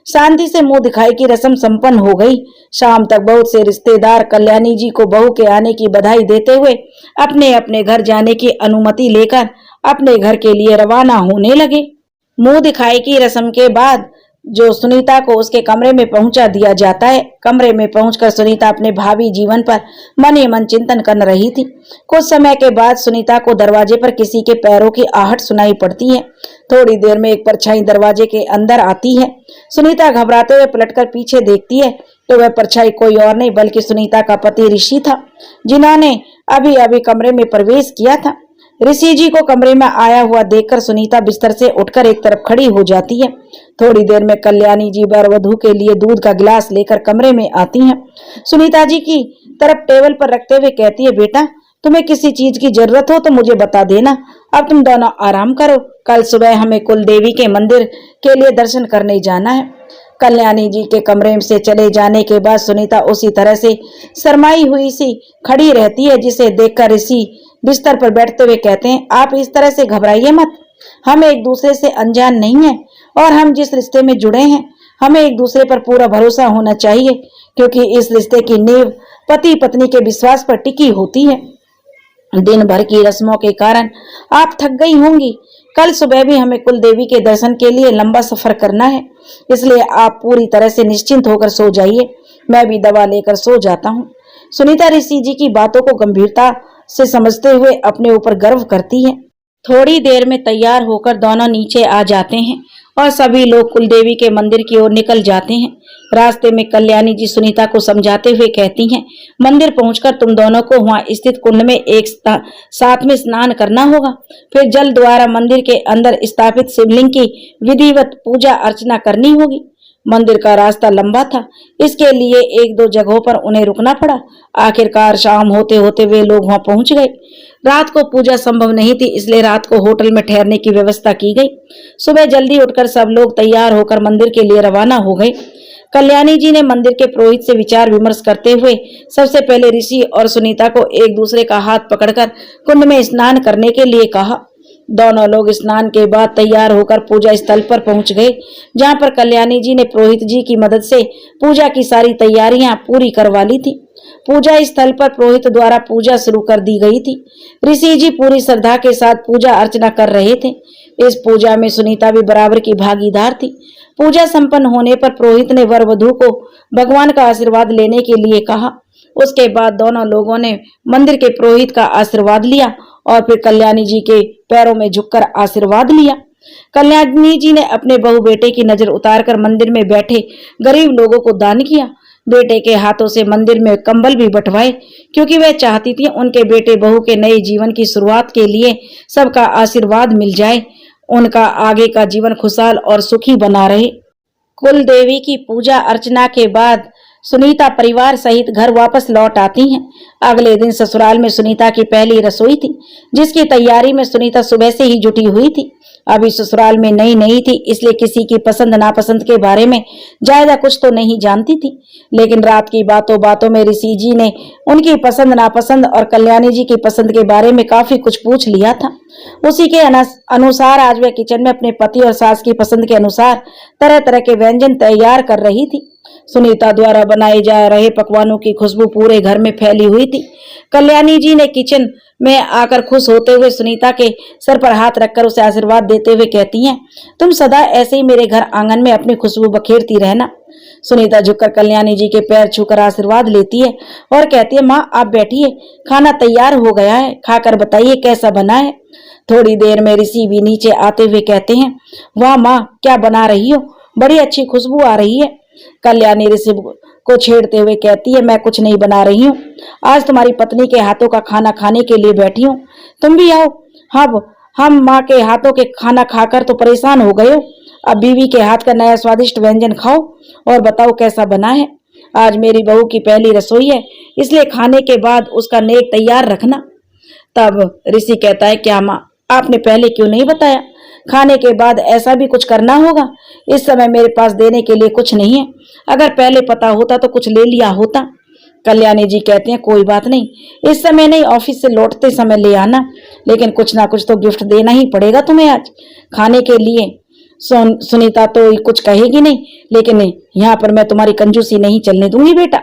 शांति से मुंह दिखाई की रस्म संपन्न हो गई। शाम तक बहुत से रिश्तेदार कल्याणी जी को बहू के आने की बधाई देते हुए अपने अपने घर जाने की अनुमति लेकर अपने घर के लिए रवाना होने लगे। मुंह दिखाई की रस्म के बाद जो सुनीता को उसके कमरे में पहुंचा दिया जाता है। कमरे में पहुंचकर सुनीता अपने भावी जीवन पर मन ही मन चिंतन कर रही थी। कुछ समय के बाद सुनीता को दरवाजे पर किसी के पैरों की आहट सुनाई पड़ती है। थोड़ी देर में एक परछाई दरवाजे के अंदर आती है। सुनीता घबराते हुए पलटकर पीछे देखती है तो वह परछाई कोई और नहीं बल्कि सुनीता का पति ऋषि था, जिन्होंने अभी अभी कमरे में प्रवेश किया था। ऋषि जी को कमरे में आया हुआ देखकर सुनीता बिस्तर से उठकर एक तरफ खड़ी हो जाती है। थोड़ी देर में कल्याणी जी वर वधू के लिए दूध का गिलास लेकर कमरे में आती हैं। सुनीता जी की तरफ टेबल पर रखते हुए कहती है, बेटा तुम्हें किसी चीज की जरूरत हो तो मुझे बता देना। अब तुम दोनों आराम करो, कल सुबह हमें कुल देवी के मंदिर के लिए दर्शन करने जाना है। कल्याणी जी के कमरे से चले जाने के बाद सुनीता उसी तरह से शर्माई हुई सी खड़ी रहती है, जिसे देखकर ऋषि बिस्तर पर बैठते हुए कहते हैं, आप इस तरह से घबराइए मत। हम एक दूसरे से अनजान नहीं हैं और हम जिस रिश्ते में जुड़े हैं हमें एक दूसरे पर पूरा भरोसा होना चाहिए, क्योंकि इस रिश्ते की नींव पति पत्नी के विश्वास पर टिकी होती है। दिन भर की रस्मों के कारण आप थक गई होंगी। कल सुबह भी हमें कुल देवी के दर्शन के लिए लंबा सफर करना है, इसलिए आप पूरी तरह से निश्चिंत होकर सो जाइए। मैं भी दवा लेकर सो जाता हूँ। सुनीता ऋषि जी की बातों को गंभीरता से समझते हुए अपने ऊपर गर्व करती है। थोड़ी देर में तैयार होकर दोनों नीचे आ जाते हैं और सभी लोग कुलदेवी के मंदिर की ओर निकल जाते हैं। रास्ते में कल्याणी जी सुनीता को समझाते हुए कहती हैं, मंदिर पहुंचकर तुम दोनों को वहां स्थित कुंड में एक साथ में स्नान करना होगा। फिर जल द्वारा मंदिर के अंदर स्थापित शिवलिंग की विधिवत पूजा अर्चना करनी होगी। मंदिर का रास्ता लंबा था, इसके लिए एक दो जगहों पर उन्हें रुकना पड़ा। आखिरकार शाम होते होते वे लोग वहां पहुंच गए। रात को पूजा संभव नहीं थी, इसलिए रात को होटल में ठहरने की व्यवस्था की गई। सुबह जल्दी उठकर सब लोग तैयार होकर मंदिर के लिए रवाना हो गए। कल्याणी जी ने मंदिर के पुरोहित से विचार विमर्श करते हुए सबसे पहले ऋषि और सुनीता को एक दूसरे का हाथ पकड़कर कुंड में स्नान करने के लिए कहा। दोनों लोग स्नान के बाद तैयार होकर पूजा स्थल पर पहुंच गए, जहां पर कल्याणी जी ने पुरोहित जी की मदद से पूजा की सारी तैयारियां पूरी करवा ली थी। पूजा स्थल पर पुरोहित द्वारा पूजा शुरू कर दी गई थी। ऋषि जी पूरी श्रद्धा के साथ पूजा अर्चना कर रहे थे। इस पूजा में सुनीता भी बराबर की भागीदार थी। पूजा संपन्न होने पर पुरोहित ने वर वधू को भगवान का आशीर्वाद लेने के लिए कहा। उसके बाद दोनों लोगों ने मंदिर के पुरोहित का आशीर्वाद लिया और फिर कल्याणी जी के पैरों में झुककर आशीर्वाद लिया। कल्याणी जी ने अपने बहू बेटे की नजर उतारकर मंदिर में बैठे गरीब लोगों को दान किया। बेटे के हाथों से मंदिर में कंबल भी बंटवाए, क्योंकि वह चाहती थी उनके बेटे बहू के नए जीवन की शुरुआत के लिए सबका आशीर्वाद मिल जाए, उनका आगे का जीवन खुशहाल और सुखी बना रहे। कुल देवी की पूजा अर्चना के बाद सुनीता परिवार सहित घर वापस लौट आती हैं। अगले दिन ससुराल में सुनीता की पहली रसोई थी, जिसकी तैयारी में सुनीता सुबह से ही जुटी हुई थी। अभी ससुराल में नई नई थी, इसलिए किसी की पसंद नापसंद के बारे में ज्यादा कुछ तो नहीं जानती थी, लेकिन रात की बातों बातों में ऋषि जी ने उनकी पसंद नापसंद और कल्याणी जी की पसंद के बारे में काफी कुछ पूछ लिया था। उसी के अनुसार आज वह किचन में अपने पति और सास की पसंद के अनुसार तरह तरह के व्यंजन तैयार कर रही थी। सुनीता द्वारा बनाए जा रहे पकवानों की खुशबू पूरे घर में फैली हुई थी। कल्याणी जी ने किचन में आकर खुश होते हुए सुनीता के सर पर हाथ रखकर उसे आशीर्वाद देते हुए कहती हैं, तुम सदा ऐसे ही मेरे घर आंगन में अपनी खुशबू बखेरती रहना। सुनीता झुककर कल्याणी जी के पैर छूकर आशीर्वाद लेती है और कहती है, माँ आप बैठिए, खाना तैयार हो गया है, खाकर बताइए कैसा बना है। थोड़ी देर में ऋषि भी नीचे आते हुए कहते हैं, वाह माँ क्या बना रही हो, बड़ी अच्छी खुशबू आ रही है। कल्याणी ऋषि को छेड़ते हुए कहती है, मैं कुछ नहीं बना रही हूँ, आज तुम्हारी पत्नी के हाथों का खाना खाने के लिए बैठी हूँ, तुम भी आओ। हाँ हम माँ के हाथों के खाना खाकर तो परेशान हो गए हो, अब बीवी के हाथ का नया स्वादिष्ट व्यंजन खाओ और बताओ कैसा बना है। आज मेरी बहू की पहली रसोई है, इसलिए खाने के बाद उसका नेक तैयार रखना। तब ऋषि कहता है, क्या माँ, आपने पहले क्यों नहीं बताया? खाने के बाद ऐसा भी कुछ करना होगा। इस समय मेरे पास देने के लिए कुछ नहीं है, अगर पहले पता होता तो कुछ ले लिया होता। कल्याणी जी कहते हैं, कोई बात नहीं, इस समय नहीं, ऑफिस से लौटते समय ले आना, लेकिन कुछ ना कुछ तो गिफ्ट देना ही पड़ेगा तुम्हें आज खाने के लिए। सुनीता तो कुछ कहेगी नहीं, लेकिन यहाँ पर मैं तुम्हारी कंजूसी नहीं चलने दूंगी बेटा,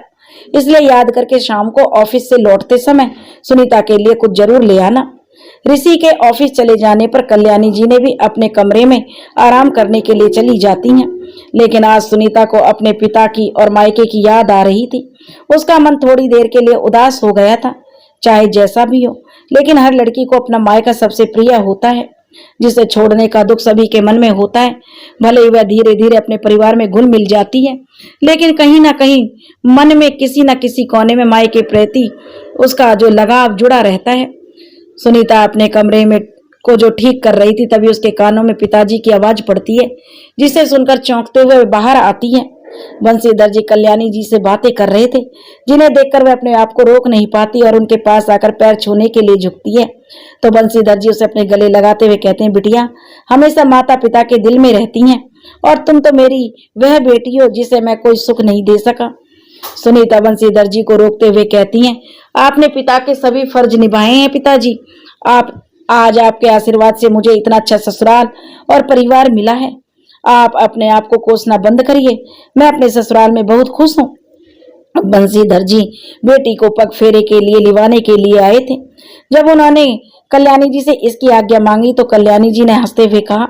इसलिए याद करके शाम को ऑफिस से लौटते समय सुनीता के लिए कुछ जरूर ले आना। ऋषि के ऑफिस चले जाने पर कल्याणी जी ने भी अपने कमरे में आराम करने के लिए चली जाती हैं, लेकिन आज सुनीता को अपने पिता की और मायके की याद आ रही थी। उसका मन थोड़ी देर के लिए उदास हो गया था। चाहे जैसा भी हो, लेकिन हर लड़की को अपना मायका सबसे प्रिय होता है, जिसे छोड़ने का दुख सभी के मन में होता है। भले ही वह धीरे धीरे अपने परिवार में घुल मिल जाती है, लेकिन कहीं ना कहीं मन में किसी न किसी कोने में मायके के प्रति उसका जो लगाव जुड़ा रहता है। सुनीता अपने कमरे में को जो ठीक कर रही थी, तभी उसके कानों में पिताजी की आवाज पड़ती है, जिसे सुनकर चौंकते हुए बाहर आती है। बंसीधर जी कल्याणी जी से बातें कर रहे थे, जिन्हें देखकर वह अपने आप को रोक नहीं पाती और उनके पास आकर पैर छूने के लिए झुकती है। तो बंसीधर जी उसे अपने गले लगाते हुए कहते हैं, बिटिया हमेशा माता पिता के दिल में रहती हैं, और तुम तो मेरी वह बेटी हो जिसे मैं कोई सुख नहीं दे सका। सुनीता बंसीधर जी को रोकते हुए कहती हैं, आपने पिता के सभी फर्ज निभाए हैं पिताजी। आप आज आपके आशीर्वाद से मुझे इतना अच्छा ससुराल और परिवार मिला है। आप अपने आप को कोसना बंद करिए, मैं अपने ससुराल में बहुत खुश हूँ। बंसीधर जी बेटी को पग फेरे के लिए लिवाने के लिए आए थे। जब उन्होंने कल्याणी जी से इसकी आज्ञा मांगी तो कल्याणी जी ने हंसते हुए कहा,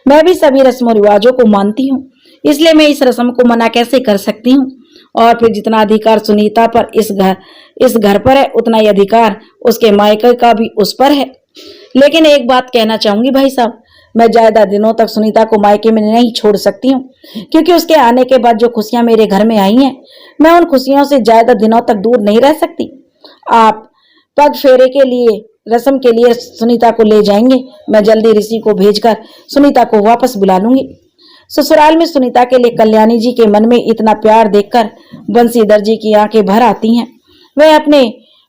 मैं भी सभी रस्मों रिवाजों को मानती हूँ, इसलिए मैं इस रस्म को मना कैसे कर सकती हूँ। और फिर जितना अधिकार सुनीता पर इस घर पर है, उतना ही अधिकार उसके मायके का भी उस पर है। लेकिन एक बात कहना चाहूंगी भाई साहब, मैं ज्यादा दिनों तक सुनीता को मायके में नहीं छोड़ सकती हूँ, क्योंकि उसके आने के बाद जो खुशियां मेरे घर में आई हैं, मैं उन खुशियों से ज्यादा दिनों तक दूर नहीं रह सकती। आप पग फेरे के लिए रस्म के लिए सुनीता को ले जाएंगे, मैं जल्दी ऋषि को भेजकर सुनीता को वापस बुला लूंगी। ससुराल में सुनीता के लिए कल्याणी जी के मन में इतना प्यार देखकर बंसीधर जी की आंखें भर आती हैं। वे अपने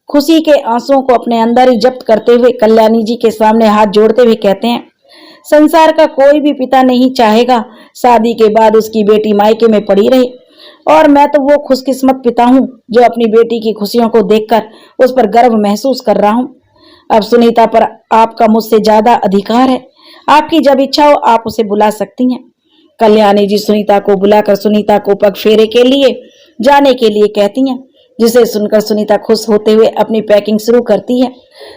खुशी के आंसुओं को अपने अंदर ही जब्त करते हुए कल्याणी जी के सामने हाथ जोड़ते हुए कहते हैं, संसार का कोई भी पिता नहीं चाहेगा शादी के बाद उसकी बेटी मायके में पड़ी रहे, और मैं तो वो खुशकिस्मत पिता हूँ जो अपनी बेटी की खुशियों को देखकर उस पर गर्व महसूस कर रहा हूँ। अब सुनीता पर आपका मुझसे ज्यादा अधिकार है, आपकी जब इच्छा हो आप उसे बुला सकती हैं। कल्याणी जी सुनीता को बुलाकर सुनीता को पग फेरे के लिए जाने के लिए कहती हैं, जिसे सुनकर सुनीता खुश होते हुए अपनी पैकिंग शुरू करती है।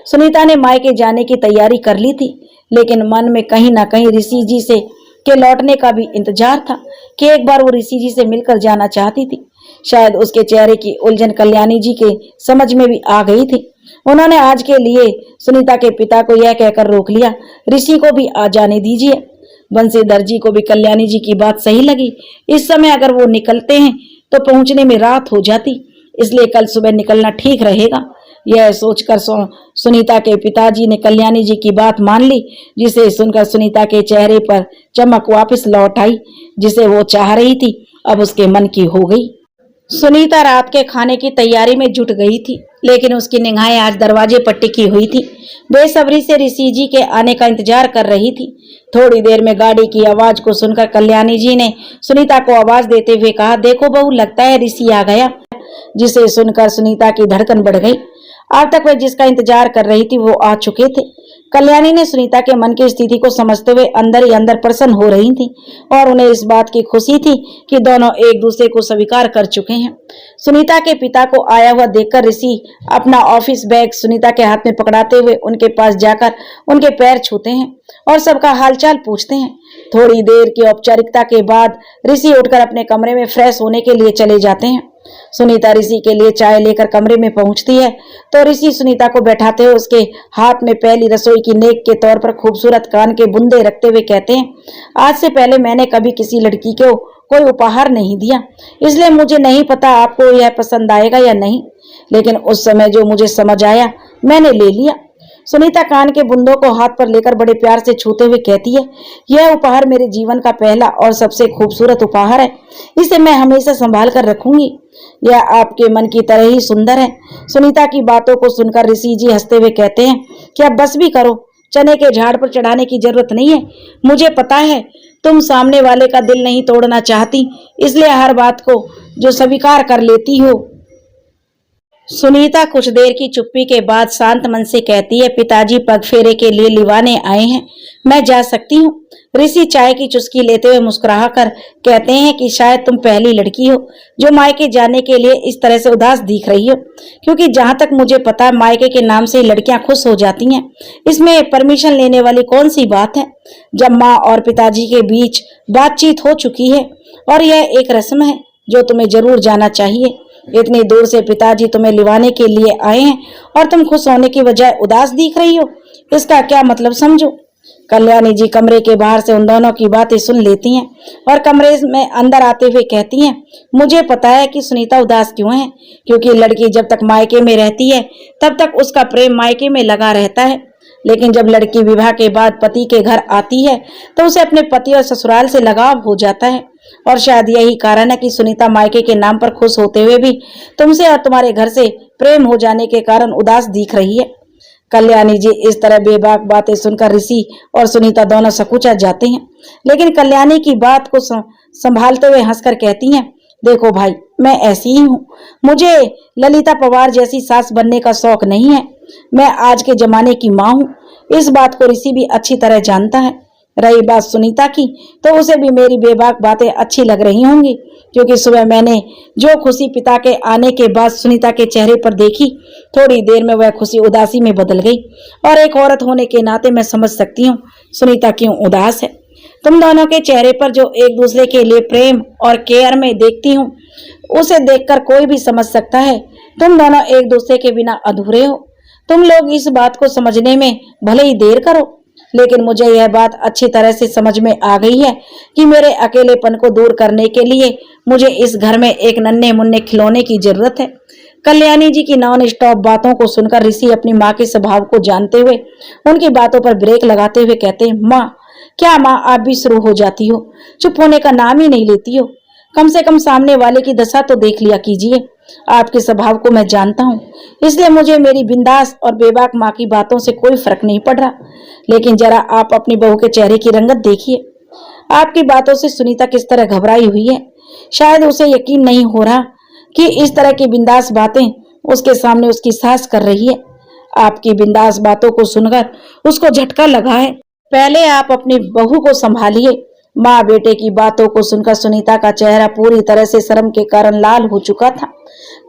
सुनीता ने मायके जाने की तैयारी कर ली थी, लेकिन मन में कहीं ना कहीं ऋषि जी से के लौटने का भी इंतजार था कि एक बार वो ऋषि जी से मिलकर जाना चाहती थी। शायद उसके चेहरे की उलझन कल्याणी जी के समझ में भी आ गई थी। उन्होंने आज के लिए सुनीता के पिता को यह कहकर रोक लिया, ऋषि को भी आ जाने दीजिए। बंसीधर जी को भी कल्याणी जी की बात सही लगी। इस समय अगर वो निकलते हैं तो पहुंचने में रात हो जाती, इसलिए कल सुबह निकलना ठीक रहेगा। यह सोचकर सुनीता के पिताजी ने कल्याणी जी की बात मान ली, जिसे सुनकर सुनीता के चेहरे पर चमक वापस लौट आई। जिसे वो चाह रही थी अब उसके मन की हो गई। सुनीता रात के खाने की तैयारी में जुट गई थी, लेकिन उसकी निगाहें आज दरवाजे पर टिकी हुई थी। बेसब्री से ऋषि जी के आने का इंतजार कर रही थी। थोड़ी देर में गाड़ी की आवाज को सुनकर कल्याणी जी ने सुनीता को आवाज देते हुए कहा, देखो बहू, लगता है ऋषि आ गया। जिसे सुनकर सुनीता की धड़कन बढ़ गई। अब तक वह जिसका इंतजार कर रही थी वो आ चुके थे। कल्याणी ने सुनीता के मन की स्थिति को समझते हुए अंदर ही अंदर प्रसन्न हो रही थी, और उन्हें इस बात की खुशी थी कि दोनों एक दूसरे को स्वीकार कर चुके हैं। सुनीता के पिता को आया हुआ देखकर ऋषि अपना ऑफिस बैग सुनीता के हाथ में पकड़ाते हुए उनके पास जाकर उनके पैर छूते हैं और सबका हालचाल पूछते हैं। थोड़ी देर की औपचारिकता के बाद ऋषि उठकर अपने कमरे में फ्रेश होने के लिए चले जाते हैं। सुनीता ऋषि के लिए चाय लेकर कमरे में पहुंचती है तो ऋषि सुनीता को बैठाते हुए उसके हाथ में पहली रसोई की नेक के तौर पर खूबसूरत कान के बुंदे रखते हुए कहते हैं, आज से पहले मैंने कभी किसी लड़की को कोई उपहार नहीं दिया, इसलिए मुझे नहीं पता आपको यह पसंद आएगा या नहीं, लेकिन उस समय जो मुझे समझ आया मैंने ले लिया। सुनीता कान के बुंदों को हाथ पर लेकर बड़े प्यार से छूते हुए कहती है, यह उपहार मेरे जीवन का पहला और सबसे खूबसूरत उपहार है। इसे मैं हमेशा संभाल कर रखूंगी। यह आपके मन की तरह ही सुंदर है। सुनीता की बातों को सुनकर ऋषि जी हंसते हुए कहते हैं कि अब बस भी करो, चने के झाड़ पर चढ़ाने की जरूरत नहीं है। मुझे पता है तुम सामने वाले का दिल नहीं तोड़ना चाहती, इसलिए हर बात को जो स्वीकार कर लेती हो। सुनीता कुछ देर की चुप्पी के बाद शांत मन से कहती है, पिताजी पग फेरे के लिए लिवाने आए हैं, मैं जा सकती हूँ। ऋषि चाय की चुस्की लेते हुए मुस्कुरा कर कहते हैं कि शायद तुम पहली लड़की हो जो मायके जाने के लिए इस तरह से उदास दिख रही हो, क्योंकि जहां तक मुझे पता है मायके के नाम से लड़कियां खुश हो जाती हैं। इसमें परमिशन लेने वाली कौन सी बात है, जब माँ और पिताजी के बीच बातचीत हो चुकी है और यह एक रस्म है जो तुम्हें जरूर जाना चाहिए। इतनी दूर से पिताजी तुम्हें लिवाने के लिए आए हैं और तुम खुश होने की बजाय उदास दिख रही हो, इसका क्या मतलब समझो। कल्याणी जी कमरे के बाहर से उन दोनों की बातें सुन लेती हैं और कमरे में अंदर आते हुए कहती हैं, मुझे पता है कि सुनीता उदास क्यों है, क्योंकि लड़की जब तक मायके में रहती है तब तक उसका प्रेम मायके में लगा रहता है, लेकिन जब लड़की विवाह के बाद पति के घर आती है तो उसे अपने पति और ससुराल से लगाव हो जाता है। और शायद यही कारण है कि सुनीता मायके के नाम पर खुश होते हुए भी तुमसे और तुम्हारे घर से प्रेम हो जाने के कारण उदास दिख रही है। कल्याणी जी इस तरह बेबाक बातें सुनकर ऋषि और सुनीता दोनों सकुचा जाते हैं, लेकिन कल्याणी की बात को संभालते हुए हंसकर कहती हैं, देखो भाई, मैं ऐसी ही हूँ, मुझे ललिता पवार जैसी सास बनने का शौक नहीं है। मैं आज के जमाने की माँ हूँ, इस बात को ऋषि भी अच्छी तरह जानता है। रही बात सुनीता की, तो उसे भी मेरी बेबाक बातें अच्छी लग रही होंगी, क्योंकि सुबह मैंने जो खुशी पिता के आने के बाद सुनीता के चेहरे पर देखी, थोड़ी देर में वह खुशी उदासी में बदल गई। और एक औरत होने के नाते मैं समझ सकती हूँ सुनीता क्यों उदास है। तुम दोनों के चेहरे पर जो एक दूसरे के लिए प्रेम और केयर में देखती हूँ, उसे देखकर कोई भी समझ सकता है तुम दोनों एक दूसरे के बिना अधूरे हो। तुम लोग इस बात को समझने में भले ही देर करो, लेकिन मुझे यह बात अच्छी तरह से समझ में आ गई है कि मेरे अकेलेपन को दूर करने के लिए मुझे इस घर में एक नन्हे मुन्ने खिलौने की जरूरत है। कल्याणी जी की नॉन स्टॉप बातों को सुनकर ऋषि अपनी माँ के स्वभाव को जानते हुए उनकी बातों पर ब्रेक लगाते हुए कहते हैं, माँ, क्या माँ आप भी शुरू हो जाती हो, चुप होने का नाम ही नहीं लेती हो। कम से कम सामने वाले की दशा तो देख लिया कीजिए। आपके स्वभाव को मैं जानता हूँ, इसलिए मुझे मेरी बिंदास और बेबाक माँ की बातों से कोई फर्क नहीं पड़ रहा, लेकिन जरा आप अपनी बहू के चेहरे की रंगत देखिए। आपकी बातों से सुनीता किस तरह घबराई हुई है। शायद उसे यकीन नहीं हो रहा कि इस तरह की बिंदास बातें उसके सामने उसकी सास कर रही है। आपकी बिंदास बातों को सुनकर उसको झटका लगा है। पहले आप अपनी बहू को संभालिए। माँ बेटे की बातों को सुनकर सुनीता का चेहरा पूरी तरह से शर्म के कारण लाल हो चुका था।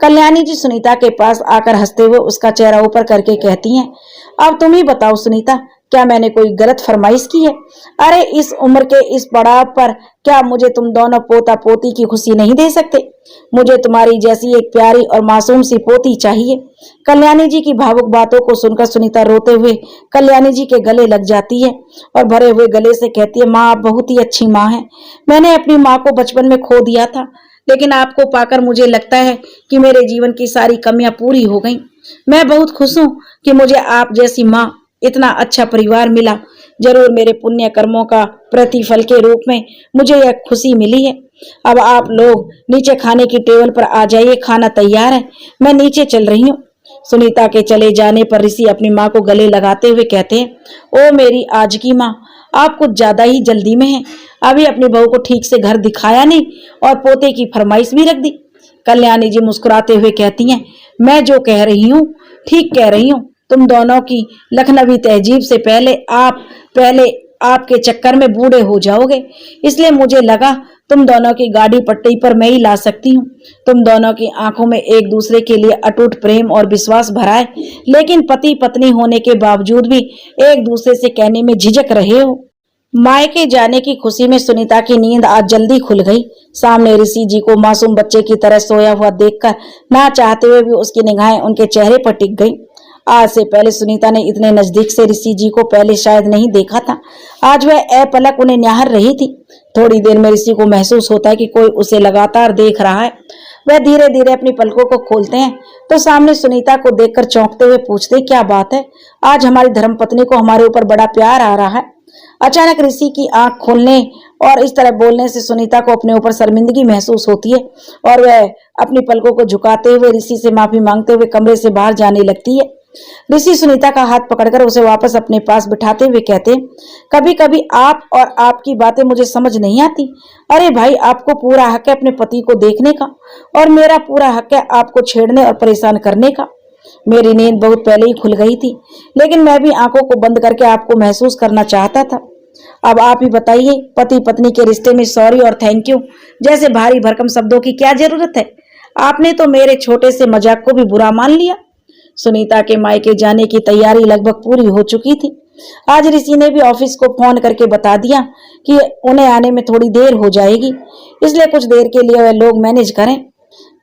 कल्याणी जी सुनीता के पास आकर हंसते हुए उसका चेहरा ऊपर करके कहती हैं, अब तुम ही बताओ सुनीता, क्या मैंने कोई गलत फरमाइश की है? अरे इस उम्र के इस पड़ाव पर क्या मुझे तुम दोनों पोता पोती की खुशी नहीं दे सकते? मुझे तुम्हारी जैसी एक प्यारी और मासूम सी पोती चाहिए। कल्याणी जी की भावुक बातों को सुनकर सुनीता रोते हुए कल्याणी जी के गले लग जाती है और भरे हुए गले से कहती है, माँ, आप बहुत ही अच्छी माँ है। मैंने अपनी माँ को बचपन में खो दिया था, लेकिन आपको पाकर मुझे लगता है कि मेरे जीवन की सारी कमियां पूरी हो गईं। मैं बहुत खुश हूँ कि मुझे आप जैसी माँ, इतना अच्छा परिवार मिला। जरूर मेरे पुण्य कर्मों का प्रतिफल के रूप में मुझे यह खुशी मिली है। अब आप लोग नीचे खाने की टेबल पर आ जाइए, खाना तैयार है, मैं नीचे चल रही हूँ। सुनीता के चले जाने पर ऋषि अपनी माँ को गले लगाते हुए कहते हैं, ओ मेरी आज की माँ, आप कुछ ज्यादा ही जल्दी में हैं। अभी अपनी बहू को ठीक से घर दिखाया नहीं और पोते की फरमाइश भी रख दी। कल्याणी जी मुस्कुराते हुए कहती हैं, मैं जो कह रही हूँ ठीक कह रही हूँ। तुम दोनों की लखनवी तहजीब से पहले आपके चक्कर में बूढ़े हो जाओगे, इसलिए मुझे लगा तुम दोनों की गाड़ी पट्टी पर मैं ही ला सकती हूँ। तुम दोनों की आंखों में एक दूसरे के लिए अटूट प्रेम और विश्वास भरा है, लेकिन पति पत्नी होने के बावजूद भी एक दूसरे से कहने में झिझक रहे हो। मायके जाने की खुशी में सुनीता की नींद आज जल्दी खुल गई। सामने ऋषि जी को मासूम बच्चे की तरह सोया हुआ देखकर ना चाहते हुए भी उसकी निगाहें उनके चेहरे पर टिक गई। आज से पहले सुनीता ने इतने नजदीक से ऋषि जी को पहले शायद नहीं देखा था। आज वह अपलक उन्हें निहार रही थी। थोड़ी देर में ऋषि को महसूस होता है कि कोई उसे लगातार देख रहा है। वह धीरे धीरे अपनी पलकों को खोलते हैं तो सामने सुनीता को देखकर चौंकते हुए पूछते, क्या बात है, आज हमारी धर्मपत्नी को हमारे ऊपर बड़ा प्यार आ रहा है। अचानक ऋषि की आंख खोलने और इस तरह बोलने से सुनीता को अपने ऊपर शर्मिंदगी महसूस होती है और वह अपनी पलकों को झुकाते हुए ऋषि से माफी मांगते हुए कमरे से बाहर जाने लगती है। ऋषि सुनीता का हाथ पकड़कर उसे वापस अपने पास बिठाते हुए कहते, कभी कभी आप और आपकी बातें मुझे समझ नहीं आती। अरे भाई, आपको पूरा हक है अपने पति को देखने का और मेरा पूरा हक है आपको छेड़ने और परेशान करने का। मेरी नींद बहुत पहले ही खुल गई थी, लेकिन मैं भी आंखों को बंद करके आपको महसूस करना चाहता था। अब आप ही बताइए, पति पत्नी के रिश्ते में सॉरी और थैंक यू जैसे भारी भरकम शब्दों की क्या जरूरत है। आपने तो मेरे छोटे से मजाक को भी बुरा मान लिया। सुनीता के मायके जाने की तैयारी लगभग पूरी हो चुकी थी। आज ऋषि ने भी ऑफिस को फोन करके बता दिया कि उन्हें आने में थोड़ी देर हो जाएगी, इसलिए कुछ देर के लिए वह लोग मैनेज करें।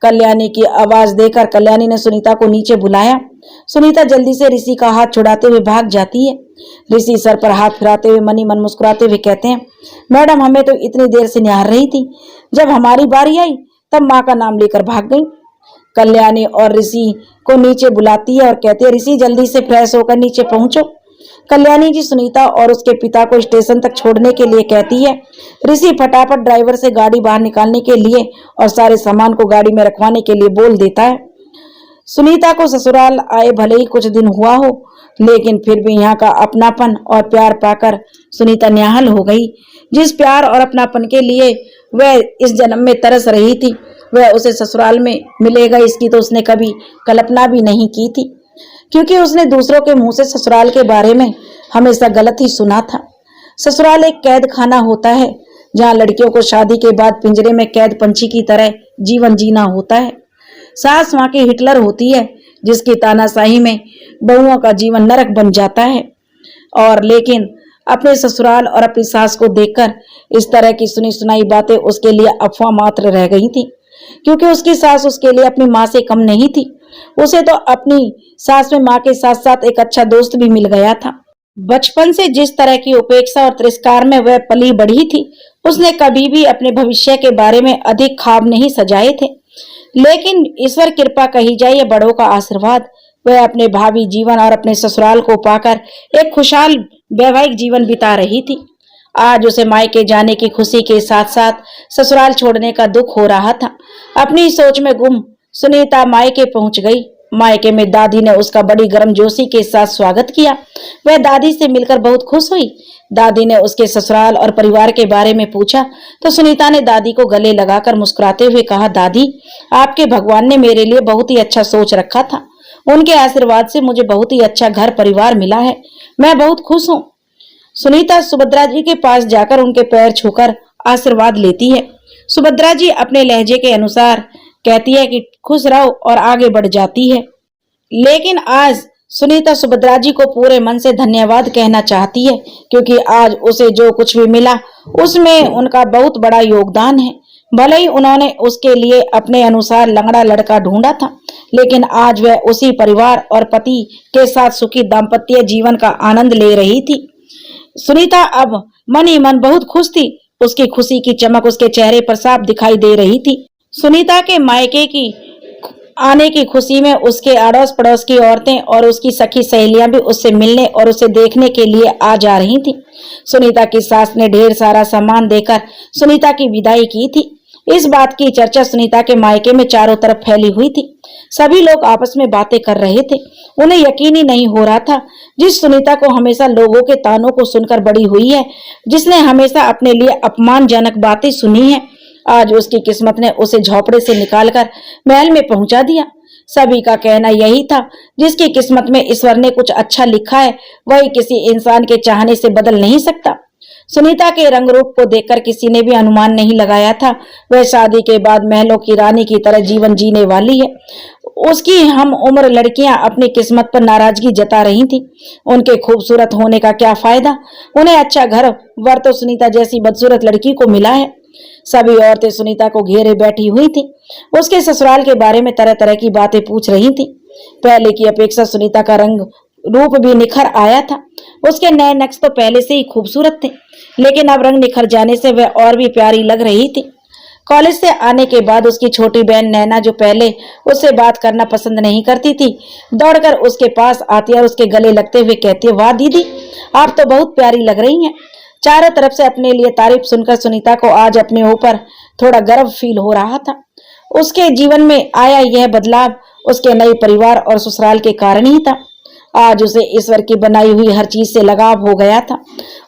कल्याणी की आवाज देकर कल्याणी ने सुनीता को नीचे बुलाया। सुनीता जल्दी से ऋषि का हाथ छुड़ाते हुए भाग जाती है। ऋषि सर पर हाथ फिराते हुए मनी मन मुस्कुराते हुए कहते हैं, मैडम हमें तो इतनी देर से निहार रही थी, जब हमारी बारी आई तब माँ का नाम लेकर भाग गई। कल्याणी और ऋषि को नीचे बुलाती है और कहती है, ऋषि जल्दी से फ्रेश होकर नीचे पहुंचो। कल्याणी जी सुनीता और उसके पिता को स्टेशन तक छोड़ने के लिए कहती है। ऋषि फटाफट ड्राइवर से गाड़ी बाहर निकालने के लिए और सारे सामान को गाड़ी में रखवाने के लिए बोल देता है। सुनीता को ससुराल आए भले ही कुछ दिन हुआ हो, लेकिन फिर भी यहाँ का अपनापन और प्यार पाकर सुनीता निहाल हो गई। जिस प्यार और अपनापन के लिए वह इस जन्म में तरस रही थी, वह उसे ससुराल में मिलेगा इसकी तो उसने कभी कल्पना भी नहीं की थी, क्योंकि उसने दूसरों के मुंह से ससुराल के बारे में हमेशा गलत ही सुना था। ससुराल एक कैद खाना होता है, जहाँ लड़कियों को शादी के बाद पिंजरे में कैद पंछी की तरह जीवन जीना होता है। सास वहां की हिटलर होती है, जिसकी तानाशाही में बहुओं का जीवन नरक बन जाता है। और लेकिन अपने ससुराल और अपनी सास को देखकर इस तरह की सुनी सुनाई बातें उसके लिए अफवाह मात्र रह गई थी, क्योंकि उसकी सास उसके लिए अपनी माँ से कम नहीं थी। उसे तो अपनी सास में माँ के साथ साथ एक अच्छा दोस्त भी मिल गया था। बचपन से जिस तरह की उपेक्षा और तिरस्कार में वह पली बढ़ी थी, उसने कभी भी अपने भविष्य के बारे में अधिक ख्वाब नहीं सजाए थे। लेकिन ईश्वर कृपा कही जाए या बड़ों का आशीर्वाद, वह अपने भावी जीवन और अपने ससुराल को पाकर एक खुशहाल वैवाहिक जीवन बिता रही थी। आज उसे मायके जाने की खुशी के साथ साथ ससुराल छोड़ने का दुख हो रहा था। अपनी सोच में गुम सुनीता मायके पहुंच गई। मायके में दादी ने उसका बड़ी गर्मजोशी के साथ स्वागत किया। वह दादी से मिलकर बहुत खुश हुई। दादी ने उसके ससुराल और परिवार के बारे में पूछा तो सुनीता ने दादी को गले लगाकर मुस्कुराते हुए कहा, दादी आपके भगवान ने मेरे लिए बहुत ही अच्छा सोच रखा था। उनके आशीर्वाद से मुझे बहुत ही अच्छा घर परिवार मिला है। मैं बहुत खुश हूँ। सुनीता सुभद्रा जी के पास जाकर उनके पैर छूकर आशीर्वाद लेती है। सुभद्रा जी अपने लहजे के अनुसार कहती है कि खुश रहो और आगे बढ़ जाती है। लेकिन आज सुनीता सुभद्रा जी को पूरे मन से धन्यवाद कहना चाहती है, क्योंकि आज उसे जो कुछ भी मिला उसमें उनका बहुत बड़ा योगदान है। भले ही उन्होंने उसके लिए अपने अनुसार लंगड़ा लड़का ढूंढा था, लेकिन आज वह उसी परिवार और पति के साथ सुखी दाम्पत्य जीवन का आनंद ले रही थी। सुनीता अब मन ही मन बहुत खुश थी। उसकी खुशी की चमक उसके चेहरे पर साफ दिखाई दे रही थी। सुनीता के मायके की आने की खुशी में उसके अड़ोस पड़ोस की औरतें और उसकी सखी सहेलियां भी उससे मिलने और उसे देखने के लिए आ जा रही थी। सुनीता की सास ने ढेर सारा सामान देकर सुनीता की विदाई की थी। इस बात की चर्चा सुनीता के मायके में चारों तरफ फैली हुई थी। सभी लोग आपस में बातें कर रहे थे। उन्हें यकीन ही नहीं हो रहा था, जिस सुनीता को हमेशा लोगों के तानों को सुनकर बड़ी हुई है, जिसने हमेशा अपने लिए अपमानजनक बातें सुनी है, आज उसकी किस्मत ने उसे झोपड़े से निकालकर महल में पहुंचा दिया। सभी का कहना यही था, जिसकी किस्मत में ईश्वर ने कुछ अच्छा लिखा है वही किसी इंसान के चाहने से बदल नहीं सकता। सुनीता के रंग रूप को देखकर किसी ने भी अनुमान नहीं लगाया था वह शादी के बाद महलों की रानी की तरह जीवन जीने वाली है। उसकी हम उम्र लड़कियां अपनी किस्मत पर नाराजगी जता रही थी। उनके खूबसूरत होने का क्या फायदा, उन्हें अच्छा घर वर तो सुनीता जैसी बदसूरत लड़की को मिला है। सभी औरतें सुनीता को घेरे बैठी हुई थी। उसके ससुराल के बारे में तरह तरह की बातें पूछ रही थी। पहले की अपेक्षा सुनीता का रंग रूप भी निखर आया था। उसके नए नक्श तो पहले से ही खूबसूरत थे, लेकिन अब रंग निखर जाने से वह और भी प्यारी लग रही थी। कॉलेज से आने के बाद उसकी छोटी बहन नैना, जो पहले उससे बात करना पसंद नहीं करती थी, दौड़कर उसके पास आती और उसके गले लगते हुए कहती है, वाह दीदी, आप तो बहुत प्यारी लग रही हैं। चारों तरफ से अपने लिए तारीफ सुनकर सुनीता को आज अपने ऊपर थोड़ा गर्व फील हो रहा था। उसके जीवन में आया यह बदलाव उसके नए परिवार और ससुराल के कारण ही था। आज उसे ईश्वर की बनाई हुई हर चीज से लगाव हो गया था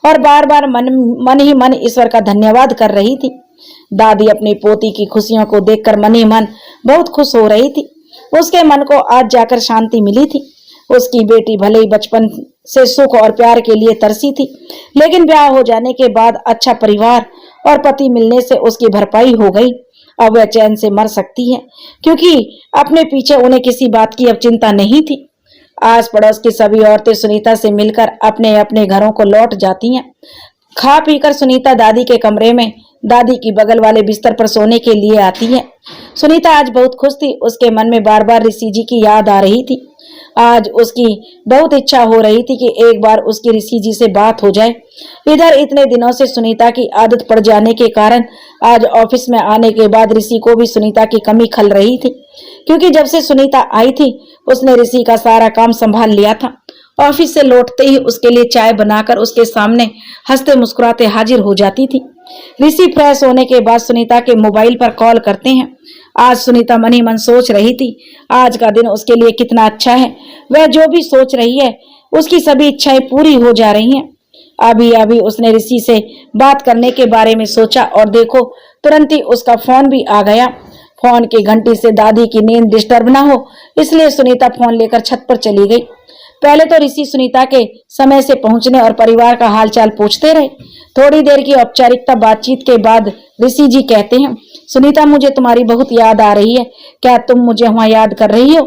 और बार बार मन ही मन ईश्वर का धन्यवाद कर रही थी। दादी अपनी पोती की खुशियों को देखकर मन ही मन बहुत खुश हो रही थी। उसके मन को आज जाकर शांति मिली थी। उसकी बेटी भले ही बचपन से सुख और प्यार के लिए तरसी थी, लेकिन ब्याह हो जाने के बाद अच्छा परिवार और पति मिलने से उसकी भरपाई हो गई। अब वह चैन से मर सकती है, क्योंकि अपने पीछे उन्हें किसी बात की अब चिंता नहीं थी। आस पड़ोस की सभी औरतें सुनीता से मिलकर अपने अपने घरों को लौट जाती हैं। खा पीकर सुनीता दादी के कमरे में दादी की बगल वाले बिस्तर पर सोने के लिए आती है। सुनीता आज बहुत खुश थी। उसके मन में बार बार ऋषि जी की याद आ रही थी। आज उसकी बहुत इच्छा हो रही थी कि एक बार उसकी ऋषि जी से बात हो जाए। इधर इतने दिनों से सुनीता की आदत पड़ जाने के कारण आज ऑफिस में आने के बाद ऋषि को भी सुनीता की कमी खल रही थी, क्योंकि जब से सुनीता आई थी उसने ऋषि का सारा काम संभाल लिया था। ऑफिस से लौटते ही उसके लिए चाय बनाकर उसके सामने हंसते मुस्कुराते हाजिर हो जाती थी। ऋषि फ्रेश होने के बाद सुनीता के मोबाइल पर कॉल करते हैं। आज सुनीता मन ही मन सोच रही थी आज का दिन उसके लिए कितना अच्छा है। वह जो भी सोच रही है उसकी सभी इच्छाएं पूरी हो जा रही हैं। अभी अभी उसने ऋषि से बात करने के बारे में सोचा और देखो तुरंत ही उसका फोन भी आ गया। फोन की घंटी से दादी की नींद डिस्टर्ब ना हो, इसलिए सुनीता फोन लेकर छत पर चली गई। पहले तो ऋषि सुनीता के समय से पहुंचने और परिवार का हालचाल पूछते रहे। थोड़ी देर की औपचारिकता बातचीत के बाद ऋषि जी कहते हैं, सुनीता, मुझे तुम्हारी बहुत याद आ रही है। क्या तुम मुझे वहां याद कर रही हो?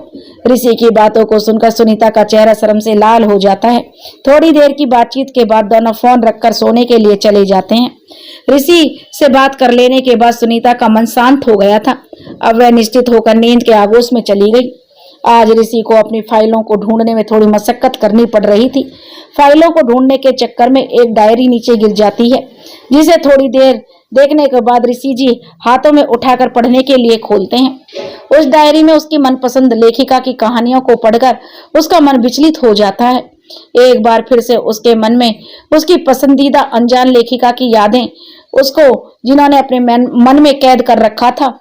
ऋषि की बातों को सुनकर सुनीता का चेहरा शर्म से लाल हो जाता है। थोड़ी देर की बातचीत के बाद दोनों फोन रखकर सोने के लिए चले जाते हैं। ऋषि से बात कर लेने के बाद सुनीता का मन शांत हो गया था। अब वह निश्चित होकर नींद के आगोश में चली गई। आज ऋषि को अपनी फाइलों को ढूंढने में थोड़ी मशक्कत करनी पड़ रही थी। फाइलों को ढूंढने के चक्कर में एक डायरी नीचे गिर जाती है, जिसे थोड़ी देर देखने के बाद ऋषि जी हाथों में उठाकर पढ़ने के लिए खोलते हैं। उस डायरी में उसकी मनपसंद लेखिका की कहानियों को पढ़कर उसका मन विचलित हो जाता है। एक बार फिर से उसके मन में उसकी पसंदीदा अनजान लेखिका की यादें, उसको जिन्होंने अपने मन में कैद कर रखा था,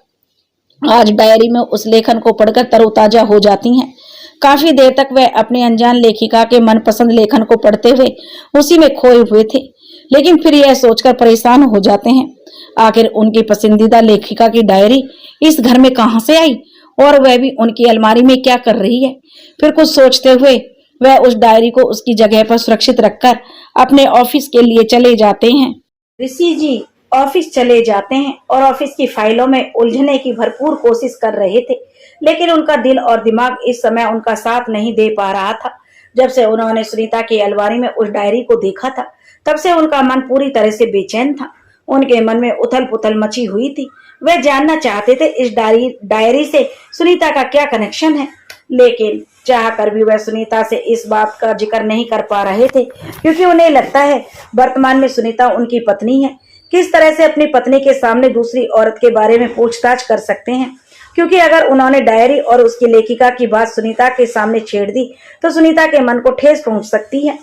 आज डायरी में उस लेखन को पढ़कर तरोताजा हो जाती हैं। काफी देर तक वह अपनी अनजान लेखिका के मनपसंद लेखन को पढ़ते हुए उसी में खोए हुए थे, लेकिन फिर यह सोचकर परेशान हो जाते हैं, आखिर उनकी पसंदीदा लेखिका की डायरी इस घर में कहां से आई और वह भी उनकी अलमारी में क्या कर रही है। फिर कुछ सोचते हुए वह उस डायरी को उसकी जगह पर सुरक्षित रखकर अपने ऑफिस के लिए चले जाते हैं। ऋषि जी ऑफिस चले जाते हैं और ऑफिस की फाइलों में उलझने की भरपूर कोशिश कर रहे थे, लेकिन उनका दिल और दिमाग इस समय उनका साथ नहीं दे पा रहा था। जब से उन्होंने सुनीता की अलमारी में उस डायरी को देखा था, तब से उनका मन पूरी तरह से बेचैन था। उनके मन में उथल पुथल मची हुई थी। वे जानना चाहते थे इस डायरी से सुनीता का क्या कनेक्शन है, लेकिन चाह कर भी वह सुनीता से इस बात का जिक्र नहीं कर पा रहे थे, क्योंकि उन्हें लगता है वर्तमान में सुनीता उनकी पत्नी है। किस तरह से अपनी पत्नी के सामने दूसरी औरत के बारे में पूछताछ कर सकते हैं, क्योंकि अगर उन्होंने डायरी और उसकी लेखिका की बात सुनीता के सामने छेड़ दी तो सुनीता के मन को ठेस पहुंच सकती है।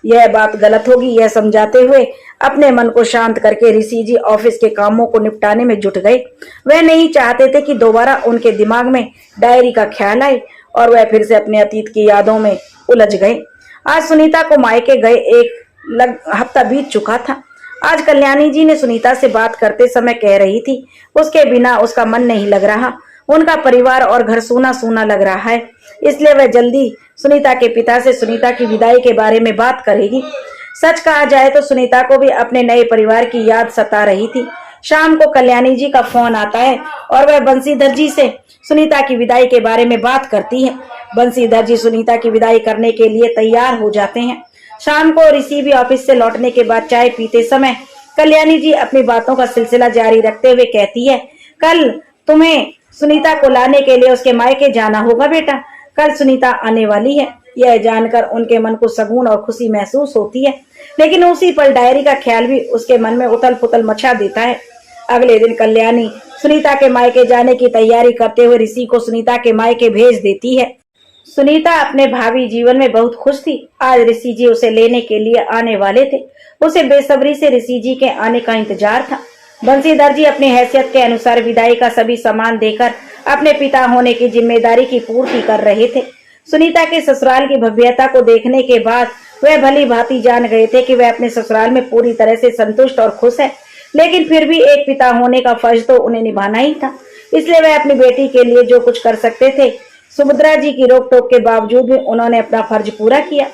यह बात गलत होगी, यह समझाते हुए अपने मन को शांत करके ऋषि जी ऑफिस के कामों को निपटाने में जुट गए। वह नहीं चाहते थे कि दोबारा उनके दिमाग में डायरी का ख्याल आए और वह फिर से अपने अतीत की यादों में उलझ गए। आज सुनीता को मायके गए एक हफ्ता बीत चुका था। आज कल्याणी जी ने सुनीता से बात करते समय कह रही थी, उसके बिना उसका मन नहीं लग रहा, उनका परिवार और घर सूना सूना लग रहा है, इसलिए वह जल्दी सुनीता के पिता से सुनीता की विदाई के बारे में बात करेगी। सच कहा जाए तो सुनीता को भी अपने नए परिवार की याद सता रही थी। शाम को कल्याणी जी का फोन आता है और वह बंसीधर जी से सुनीता की विदाई के बारे में बात करती है। बंसीधर जी सुनीता की विदाई करने के लिए तैयार हो जाते हैं। शाम को ऋषि भी ऑफिस से लौटने के बाद चाय पीते समय कल्याणी जी अपनी बातों का सिलसिला जारी रखते हुए कहती है, कल तुम्हें सुनीता को लाने के लिए उसके मायके जाना होगा बेटा। कल सुनीता आने वाली है। यह जानकर उनके मन को सुकून और खुशी महसूस होती है, लेकिन उसी पल डायरी का ख्याल भी उसके मन में उथल पुथल मचा देता है। अगले दिन कल्याणी सुनीता के मायके जाने की तैयारी करते हुए ऋषि को सुनीता के मायके भेज देती है। सुनीता अपने भावी जीवन में बहुत खुश थी। आज ऋषि जी उसे लेने के लिए आने वाले थे। उसे बेसब्री से ऋषि जी के आने का इंतजार था। बंसीधर जी अपनी हैसियत के अनुसार विदाई का सभी सामान देकर अपने पिता होने की जिम्मेदारी की पूर्ति कर रहे थे। सुनीता के ससुराल की भव्यता को देखने के बाद वह भली भांति जान गए थे कि वह अपने ससुराल में पूरी तरह से संतुष्ट और खुश है, लेकिन फिर भी एक पिता होने का फर्ज तो उन्हें निभाना ही था। इसलिए वह अपनी बेटी के लिए जो कुछ कर सकते थे, सुभद्रा जी की रोक टोक के बावजूद भी उन्होंने अपना फर्ज पूरा किया।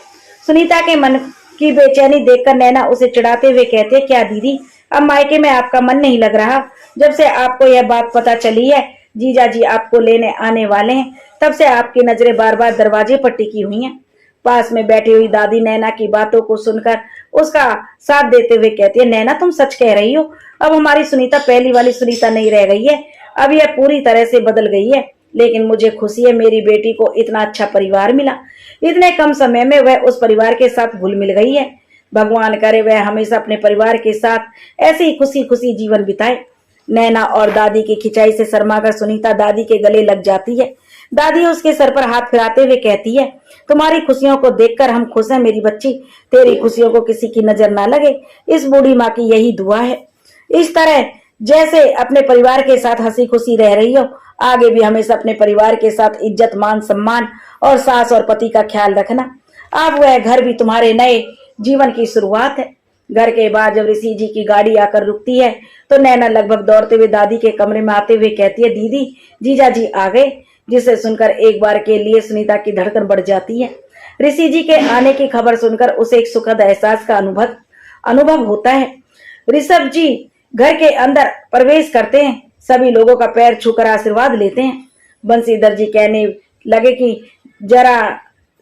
सुनीता के मन की बेचैनी देखकर नैना उसे चिढ़ाते हुए कहते, क्या दीदी, अब मायके में आपका मन नहीं लग रहा? जब से आपको यह बात पता चली है जीजा जी आपको लेने आने वाले हैं, तब से आपकी नजरें बार बार दरवाजे पर टिकी हुई हैं। पास में बैठी हुई दादी नैना की बातों को सुनकर उसका साथ देते हुए कहती है, नैना तुम सच कह रही हो। अब हमारी सुनीता पहली वाली सुनीता नहीं रह गई है, अब यह पूरी तरह से बदल गई है। लेकिन मुझे खुशी है मेरी बेटी को इतना अच्छा परिवार मिला। इतने कम समय में वह उस परिवार के साथ घुल मिल गई है। भगवान करे वह हमेशा अपने परिवार के साथ ऐसे ही खुशी खुशी जीवन बिताए। नैना और दादी की खिंचाई से शर्माकर सुनीता दादी के गले लग जाती है। दादी उसके सर पर हाथ फिराते हुए कहती है, तुम्हारी खुशियों को देखकर हम खुश हैं मेरी बच्ची। तेरी खुशियों को किसी की नजर ना लगे, इस बूढ़ी माँ की यही दुआ है। इस तरह जैसे अपने परिवार के साथ हंसी खुशी रह रही हो, आगे भी हमेशा अपने परिवार के साथ इज्जत मान सम्मान और सास और पति का ख्याल रखना। अब वह घर भी तुम्हारे नए जीवन की शुरुआत है। घर के बाहर जब ऋषि जी की गाड़ी आकर रुकती है तो नैना लगभग दौड़ते हुए दादी के कमरे में आते हुए कहती है, दीदी जीजा जी आ गए। जिसे सुनकर एक बार के लिए सुनीता की धड़कन बढ़ जाती है। ऋषि जी के आने की खबर सुनकर उसे एक सुखद एहसास का अनुभव होता है। ऋषभ जी घर के अंदर प्रवेश करते हैं, सभी लोगों का पैर छूकर आशीर्वाद लेते हैं। बंसीधर जी कहने लगे कि जरा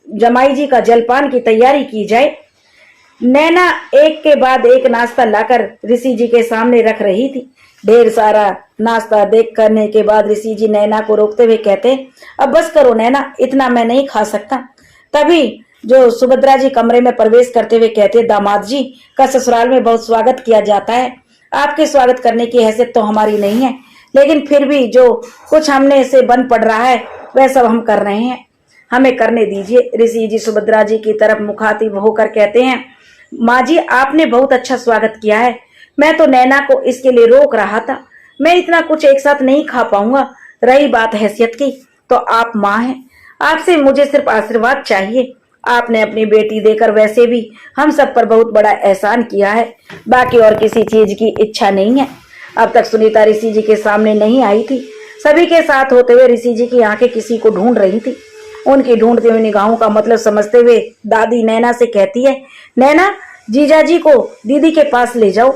जमाई जी का जलपान की तैयारी की जाए। नैना एक के बाद एक नाश्ता लाकर ऋषि जी के सामने रख रही थी। ढेर सारा नाश्ता देख करने के बाद ऋषि जी नैना को रोकते हुए कहते, अब बस करो नैना, इतना मैं नहीं खा सकता। तभी जो सुभद्रा जी कमरे में प्रवेश करते हुए कहते, दामाद जी का ससुराल में बहुत स्वागत किया जाता है। आपके स्वागत करने की हैसियत तो हमारी नहीं है, लेकिन फिर भी जो कुछ हमने से बन पड़ रहा है वह सब हम कर रहे हैं, हमें करने दीजिए। ऋषि जी सुभद्रा जी की तरफ मुखातिब होकर कहते हैं, माँ जी आपने बहुत अच्छा स्वागत किया है। मैं तो नैना को इसके लिए रोक रहा था, मैं इतना कुछ एक साथ नहीं खा पाऊंगा। रही बात हैसियत की, तो आप माँ हैं, आपसे मुझे सिर्फ आशीर्वाद चाहिए। आपने अपनी बेटी देकर वैसे भी हम सब पर बहुत बड़ा एहसान किया है, बाकी और किसी चीज की इच्छा नहीं है। अब तक सुनीता ऋषि जी के सामने नहीं आई थी। सभी के साथ होते हुए ऋषि जी की आंखें किसी को ढूंढ रही थी। उनकी ढूंढती हुई निगाहों का मतलब समझते हुए दादी नैना से कहती है, नैना जीजा जी को दीदी के पास ले जाओ।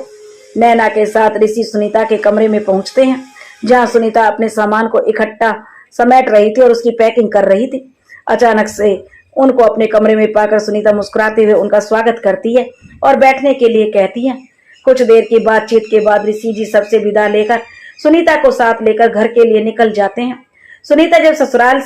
नैना के साथ ऋषि सुनीता के कमरे में पहुंचते हैं, जहां सुनीता अपने सामान को इकट्ठा समेट रही थी और उसकी पैकिंग कर रही थी। अचानक से उनको अपने कमरे में पाकर सुनीता मुस्कुराते हुए उनका स्वागत करती है और बैठने के लिए कहती है। कुछ देर की बातचीत के बाद ऋषि जी सबसे विदा लेकर सुनीता को साथ लेकर घर के लिए निकल जाते हैं। सुनीता जब ससुराल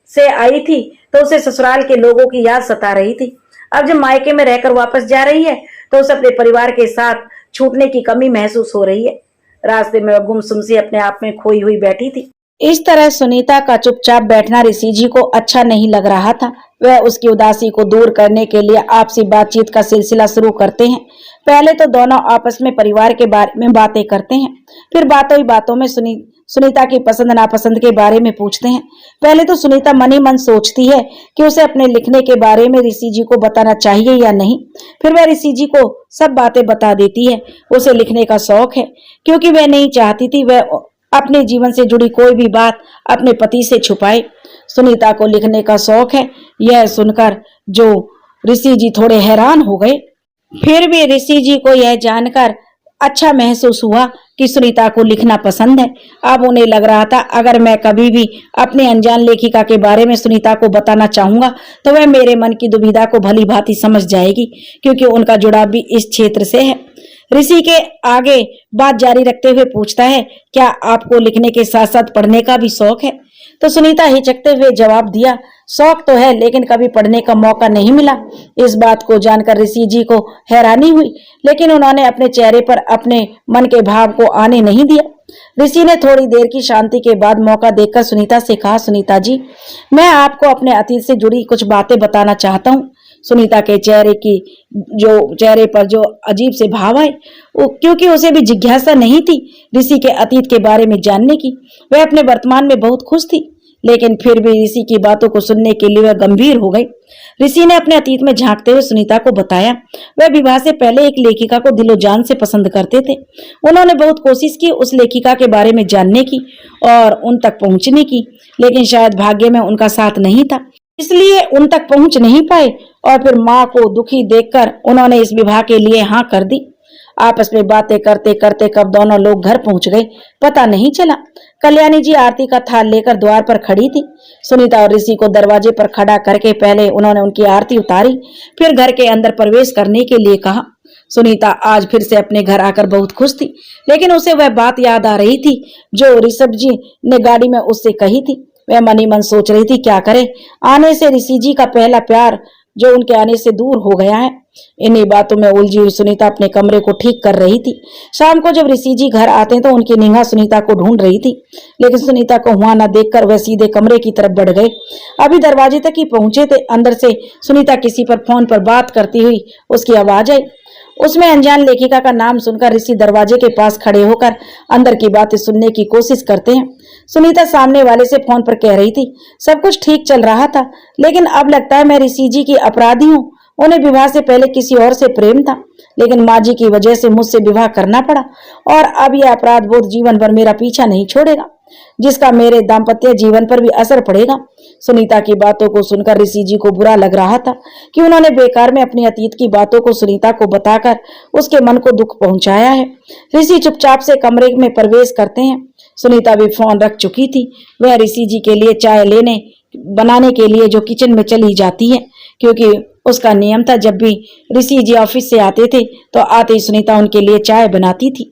से आई थी तो उसे ससुराल के लोगों की याद सता रही थी। अब जब मायके में रहकर वापस जा रही है तो उसे अपने परिवार के साथ छूटने की कमी महसूस हो रही है। रास्ते में गुमसुम सी अपने आप में खोई हुई बैठी थी। इस तरह सुनीता का चुपचाप बैठना ऋषि जी को अच्छा नहीं लग रहा था। वह उसकी उदासी को दूर करने के लिए आपसी बातचीत का सिलसिला शुरू करते हैं। पहले तो दोनों आपस में परिवार के बारे में बातें करते हैं, फिर बातों ही बातों में सुनीता की पसंद नापसंद के बारे में पूछते हैं। पहले तो सुनीता मन ही मन सोचती है कि उसे अपने लिखने के बारे में ऋषि जी को बताना चाहिए या नहीं। फिर वह ऋषि जी को सब बातें बता देती है। उसे लिखने का शौक है, क्योंकि वह नहीं चाहती थी वह अपने जीवन से जुड़ी कोई भी बात अपने पति से छुपाए। सुनीता को लिखने का शौक है, यह सुनकर जो ऋषि जी थोड़े हैरान हो गए। फिर भी ऋषि जी को यह जानकर अच्छा महसूस हुआ कि सुनीता को लिखना पसंद है। अब उन्हें लग रहा था, अगर मैं कभी भी अपने अनजान लेखिका के बारे में सुनीता को बताना चाहूंगा तो वह मेरे मन की दुविधा को भली भांति समझ जाएगी, क्योंकि उनका जुड़ाव भी इस क्षेत्र से है। ऋषि के आगे बात जारी रखते हुए पूछता है, क्या आपको लिखने के साथ साथ पढ़ने का भी शौक है? तो सुनीता हिचकते हुए जवाब दिया, शौक तो है लेकिन कभी पढ़ने का मौका नहीं मिला। इस बात को जानकर ऋषि जी को हैरानी हुई, लेकिन उन्होंने अपने चेहरे पर अपने मन के भाव को आने नहीं दिया। ऋषि ने थोड़ी देर की शांति के बाद मौका देखकर सुनीता से कहा, सुनीता जी, मैं आपको अपने अतीत से जुड़ी कुछ बातें बताना चाहता हूँ। सुनीता के चेहरे पर जो अजीब से भाव आए, क्योंकि उसे भी जिज्ञासा नहीं थी ऋषि के अतीत के बारे में जानने की। वह अपने वर्तमान में बहुत खुश थी, लेकिन फिर भी ऋषि की बातों को सुनने के लिए वह गंभीर हो गई। ऋषि ने अपने अतीत में झांकते हुए सुनीता को बताया, वह विवाह से पहले एक लेखिका को दिलो जान से पसंद करते थे। उन्होंने बहुत कोशिश की उस लेखिका के बारे में जानने की और उन तक पहुंचने की, लेकिन शायद भाग्य में उनका साथ नहीं था, इसलिए उन तक पहुंच नहीं पाए। और फिर माँ को दुखी देखकर उन्होंने इस विवाह के लिए हाँ कर दी। आपस में बातें करते करते कब दोनों लोग घर पहुंच गए पता नहीं चला। कल्याणी जी आरती का थाल लेकर द्वार पर खड़ी थी। सुनीता और ऋषि को दरवाजे पर खड़ा करके पहले उन्होंने उनकी आरती उतारी, फिर घर के अंदर प्रवेश करने के लिए कहा। सुनीता आज फिर से अपने घर आकर बहुत खुश थी, लेकिन उसे वह बात याद आ रही थी जो ऋषभ जी ने गाड़ी में उससे कही थी। वह मन ही मन सोच रही थी, क्या करे, आने से ऋषि जी का पहला प्यार जो उनके आने से दूर हो गया है। इन्हीं बातों में उलझी हुई सुनीता अपने कमरे को ठीक कर रही थी। शाम को जब ऋषि जी घर आते तो उनकी निगाह सुनीता को ढूंढ रही थी, लेकिन सुनीता को वहां न देखकर वह सीधे कमरे की तरफ बढ़ गए। अभी दरवाजे तक ही पहुंचे थे, अंदर से सुनीता किसी पर फोन पर बात करती हुई उसकी आवाज आई। उसमें अनजान लेखिका का नाम सुनकर ऋषि दरवाजे के पास खड़े होकर अंदर की बातें सुनने की कोशिश करते हैं। सुनीता सामने वाले से फोन पर कह रही थी, सब कुछ ठीक चल रहा था, लेकिन अब लगता है मैं ऋषि जी की अपराधी हूँ। उन्हें विवाह से पहले किसी और से प्रेम था, लेकिन माँ जी की वजह से मुझसे विवाह करना पड़ा, और अब यह अपराध बोध जीवन भर मेरा पीछा नहीं छोड़ेगा, जिसका मेरे दाम्पत्य जीवन पर भी असर पड़ेगा। सुनीता की बातों को सुनकर ऋषि जी को बुरा लग रहा था कि उन्होंने बेकार में अपनी अतीत की बातों को सुनीता को बताकर उसके मन को दुख पहुंचाया है। ऋषि चुपचाप से कमरे में प्रवेश करते हैं। सुनीता भी फोन रख चुकी थी। वह ऋषि जी के लिए चाय बनाने के लिए जो किचन में चली जाती है, क्योंकि उसका नियम था जब भी ऋषि जी ऑफिस से आते थे तो आते ही सुनीता उनके लिए चाय बनाती थी।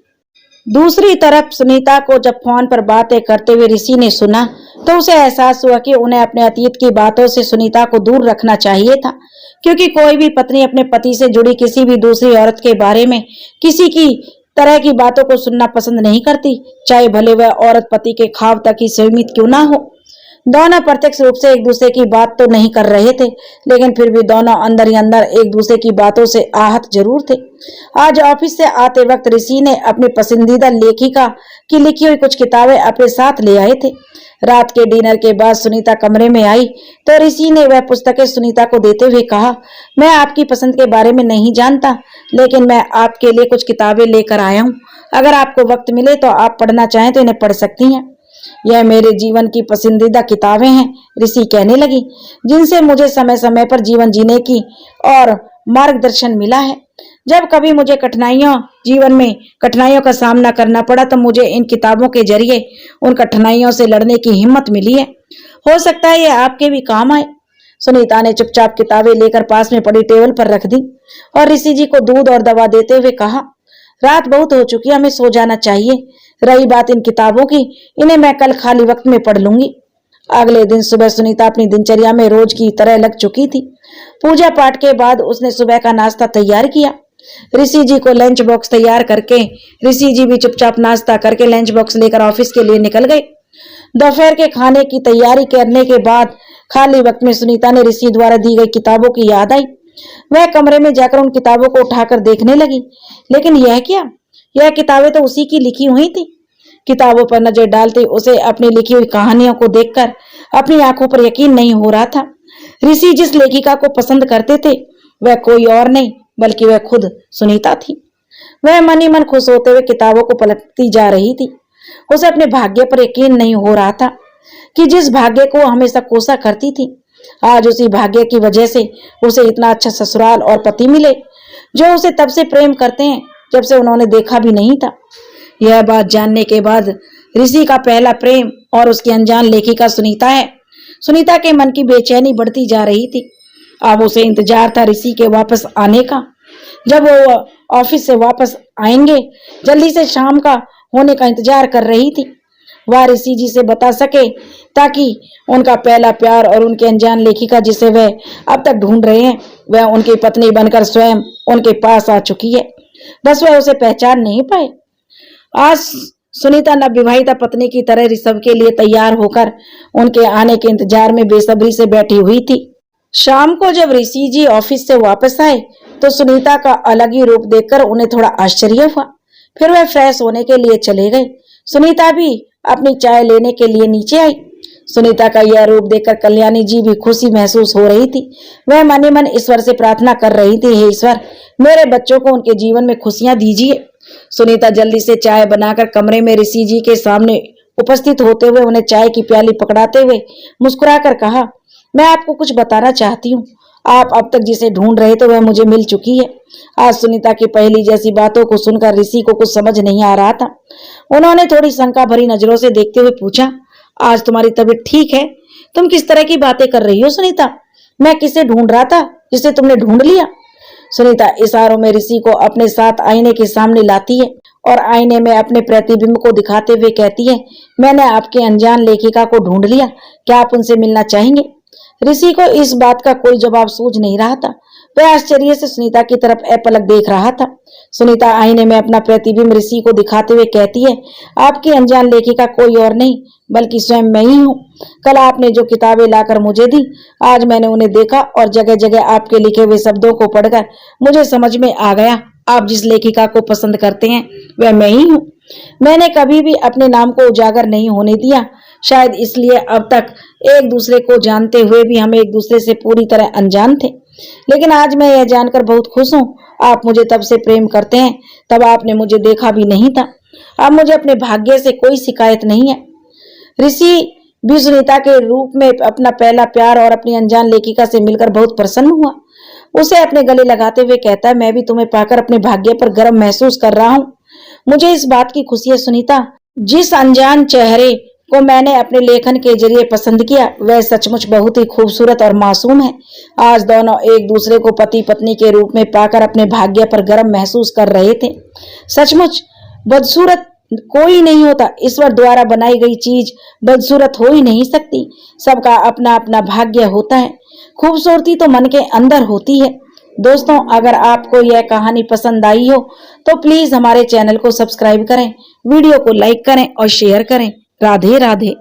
दूसरी तरफ सुनीता को जब फोन पर बातें करते हुए ऋषि ने सुना तो उसे एहसास हुआ कि उन्हें अपने अतीत की बातों से सुनीता को दूर रखना चाहिए था, क्योंकि कोई भी पत्नी अपने पति से जुड़ी किसी भी दूसरी औरत के बारे में किसी की तरह की बातों को सुनना पसंद नहीं करती, चाहे भले वह औरत पति के ख्वाब तक ही सीमित क्यों ना हो। दोनों प्रत्यक्ष रूप से एक दूसरे की बात तो नहीं कर रहे थे, लेकिन फिर भी दोनों अंदर ही अंदर एक दूसरे की बातों से आहत जरूर थे। आज ऑफिस से आते वक्त ऋषि ने अपनी पसंदीदा लेखिका की लिखी हुई कुछ किताबें अपने साथ ले आए थे। रात के डिनर के बाद सुनीता कमरे में आई तो ऋषि ने वह पुस्तकें सुनीता को देते हुए कहा, मैं आपकी पसंद के बारे में नहीं जानता, लेकिन मैं आपके लिए कुछ किताबें लेकर आया हूँ। अगर आपको वक्त मिले तो आप पढ़ना चाहें तो इन्हें पढ़ सकती हैं। यह मेरे जीवन की पसंदीदा किताबें हैं, ऋषि कहने लगी, जिनसे मुझे समय समय पर जीवन जीने की और मार्गदर्शन मिला है। जब कभी मुझे जीवन में कठिनाइयों का सामना करना पड़ा तो मुझे इन किताबों के जरिए उन कठिनाइयों से लड़ने की हिम्मत मिली है। हो सकता है यह आपके भी काम आए। सुनीता ने चुपचाप किताबें लेकर पास में पड़ी टेबल पर रख दी और ऋषि जी को दूध और दवा देते हुए कहा, रात बहुत हो चुकी है, हमें सो जाना चाहिए। रही बात इन किताबों की, इन्हें मैं कल खाली वक्त में पढ़ लूंगी। अगले दिन सुबह सुनीता अपनी दिनचर्या में रोज की तरह लग चुकी थी। पूजा पाठ के बाद उसने सुबह का नाश्ता तैयार किया। ऋषि जी को लंच बॉक्स तैयार करके ऋषि जी भी चुपचाप नाश्ता करके लंच बॉक्स लेकर ऑफिस के लिए निकल गए। दोपहर के खाने की तैयारी करने के बाद खाली वक्त में सुनीता ने ऋषि द्वारा दी गई किताबों की याद आई। वह कमरे में जाकर उन किताबों को उठाकर देखने लगी, लेकिन यह क्या, यह किताबें तो उसी की लिखी हुई थी। किताबों पर नजर डालते उसे अपनी लिखी हुई कहानियों को देखकर अपनी आंखों पर यकीन नहीं हो रहा था। ऋषि जिस लेखिका को पसंद करते थे वह कोई और नहीं बल्कि वह खुद सुनीता थी। वह मन ही मन खुश होते हुए किताबों को पलटती जा रही थी। उसे अपने भाग्य पर यकीन नहीं हो रहा था कि जिस भाग्य को हमेशा कोसा करती थी, आज उसी भाग्य की वजह से उसे इतना अच्छा ससुराल और पति मिले जो उसे तब से प्रेम करते हैं जब से उन्होंने देखा भी नहीं था। यह बात जानने के बाद ऋषि का पहला प्रेम और उसकी अनजान लेखिका सुनीता है। सुनीता के मन की बेचैनी बढ़ती जा रही थी। अब उसे इंतजार था ऋषि के वापस आने का। जब वो ऑफिस से वापस आएंगे, जल्दी से शाम का होने का इंतजार कर रही थी। वह ऋषि जी से बता सके, ताकि उनका पहला प्यार और उनकी अनजान लेखिका जिसे वे अब तक ढूंढ रहे हैं, वह उनकी पत्नी बनकर स्वयं उनके पास आ चुकी है। बस वह उसे पहचान नहीं पाए। आज सुनीता नवविवाहिता पत्नी की तरह ऋषभ के लिए तैयार होकर उनके आने के इंतजार में बेसब्री से बैठी हुई थी। शाम को जब ऋषि जी ऑफिस से वापस आए तो सुनीता का अलग ही रूप देखकर उन्हें थोड़ा आश्चर्य हुआ। फिर वह फ्रेश होने के लिए चले गए। सुनीता भी अपनी चाय लेने के लिए नीचे आई। सुनीता का यह रूप देखकर कल्याणी जी भी खुशी महसूस हो रही थी। वह मन ही मन ईश्वर से प्रार्थना कर रही थी, हे ईश्वर, मेरे बच्चों को उनके जीवन में खुशियां दीजिए। सुनीता जल्दी से चाय बनाकर कमरे में ऋषि जी के सामने उपस्थित होते हुए उन्हें चाय की प्याली पकड़ाते हुए मुस्कुराकर कहा, मैं आपको कुछ बताना चाहती हूँ। आप अब तक जिसे ढूंढ रहे थे वह मुझे मिल चुकी है। आज सुनीता की पहली जैसी बातों को सुनकर ऋषि को कुछ समझ नहीं आ रहा था। उन्होंने थोड़ी शंका भरी नजरों से देखते हुए पूछा, आज तुम्हारी तबीयत ठीक है? तुम किस तरह की बातें कर रही हो सुनीता? मैं किसे ढूंढ रहा था जिसे तुमने ढूंढ लिया? सुनीता इशारों में ऋषि को अपने साथ आईने के सामने लाती है और आईने में अपने प्रतिबिंब को दिखाते हुए कहती है, मैंने आपकी अनजान लेखिका को ढूंढ लिया। क्या आप उनसे मिलना चाहेंगे? ऋषि को इस बात का कोई जवाब सूझ नहीं रहा था। वह आश्चर्य से सुनीता की तरफ अपलक देख रहा था। सुनीता आईने में अपना प्रतिबिंब ऋषि को दिखाते हुए कहती है, आपकी अनजान लेखिका कोई और नहीं बल्कि स्वयं मैं ही हूँ। कल आपने जो किताबें लाकर मुझे दी, आज मैंने उन्हें देखा और जगह जगह आपके लिखे हुए शब्दों को पढ़कर मुझे समझ में आ गया, आप जिस लेखिका को पसंद करते हैं वह मैं ही हूँ। मैंने कभी भी अपने नाम को उजागर नहीं होने दिया। शायद इसलिए अब तक एक दूसरे को जानते हुए भी हम एक दूसरे से पूरी तरह अनजान थे। लेकिन आज मैं यह जानकर बहुत खुश हूँ, आप मुझे तब से प्रेम करते हैं तब आपने मुझे देखा भी नहीं था। अब मुझे अपने भाग्य से कोई शिकायत नहीं है। ऋषि भी सुनीता के रूप में अपना पहला प्यार और अपनी अनजान लेखिका से मिलकर बहुत प्रसन्न हुआ। उसे अपने गले लगाते हुए कहता है, मैं भी तुम्हें पाकर अपने भाग्य पर गर्व महसूस कर रहा हूँ। मुझे इस बात की खुशी है सुनीता, जिस अनजान चेहरे को मैंने अपने लेखन के जरिए पसंद किया वह सचमुच बहुत ही खूबसूरत और मासूम है। आज दोनों एक दूसरे को पति पत्नी के रूप में पाकर अपने भाग्य पर गर्व महसूस कर रहे थे। सचमुच बदसूरत कोई नहीं होता। ईश्वर द्वारा बनाई गई चीज बदसूरत हो ही नहीं सकती। सबका अपना अपना भाग्य होता है। खूबसूरती तो मन के अंदर होती है। दोस्तों, अगर आपको यह कहानी पसंद आई हो तो प्लीज हमारे चैनल को सब्सक्राइब करें, वीडियो को लाइक करें और शेयर करें। राधे राधे।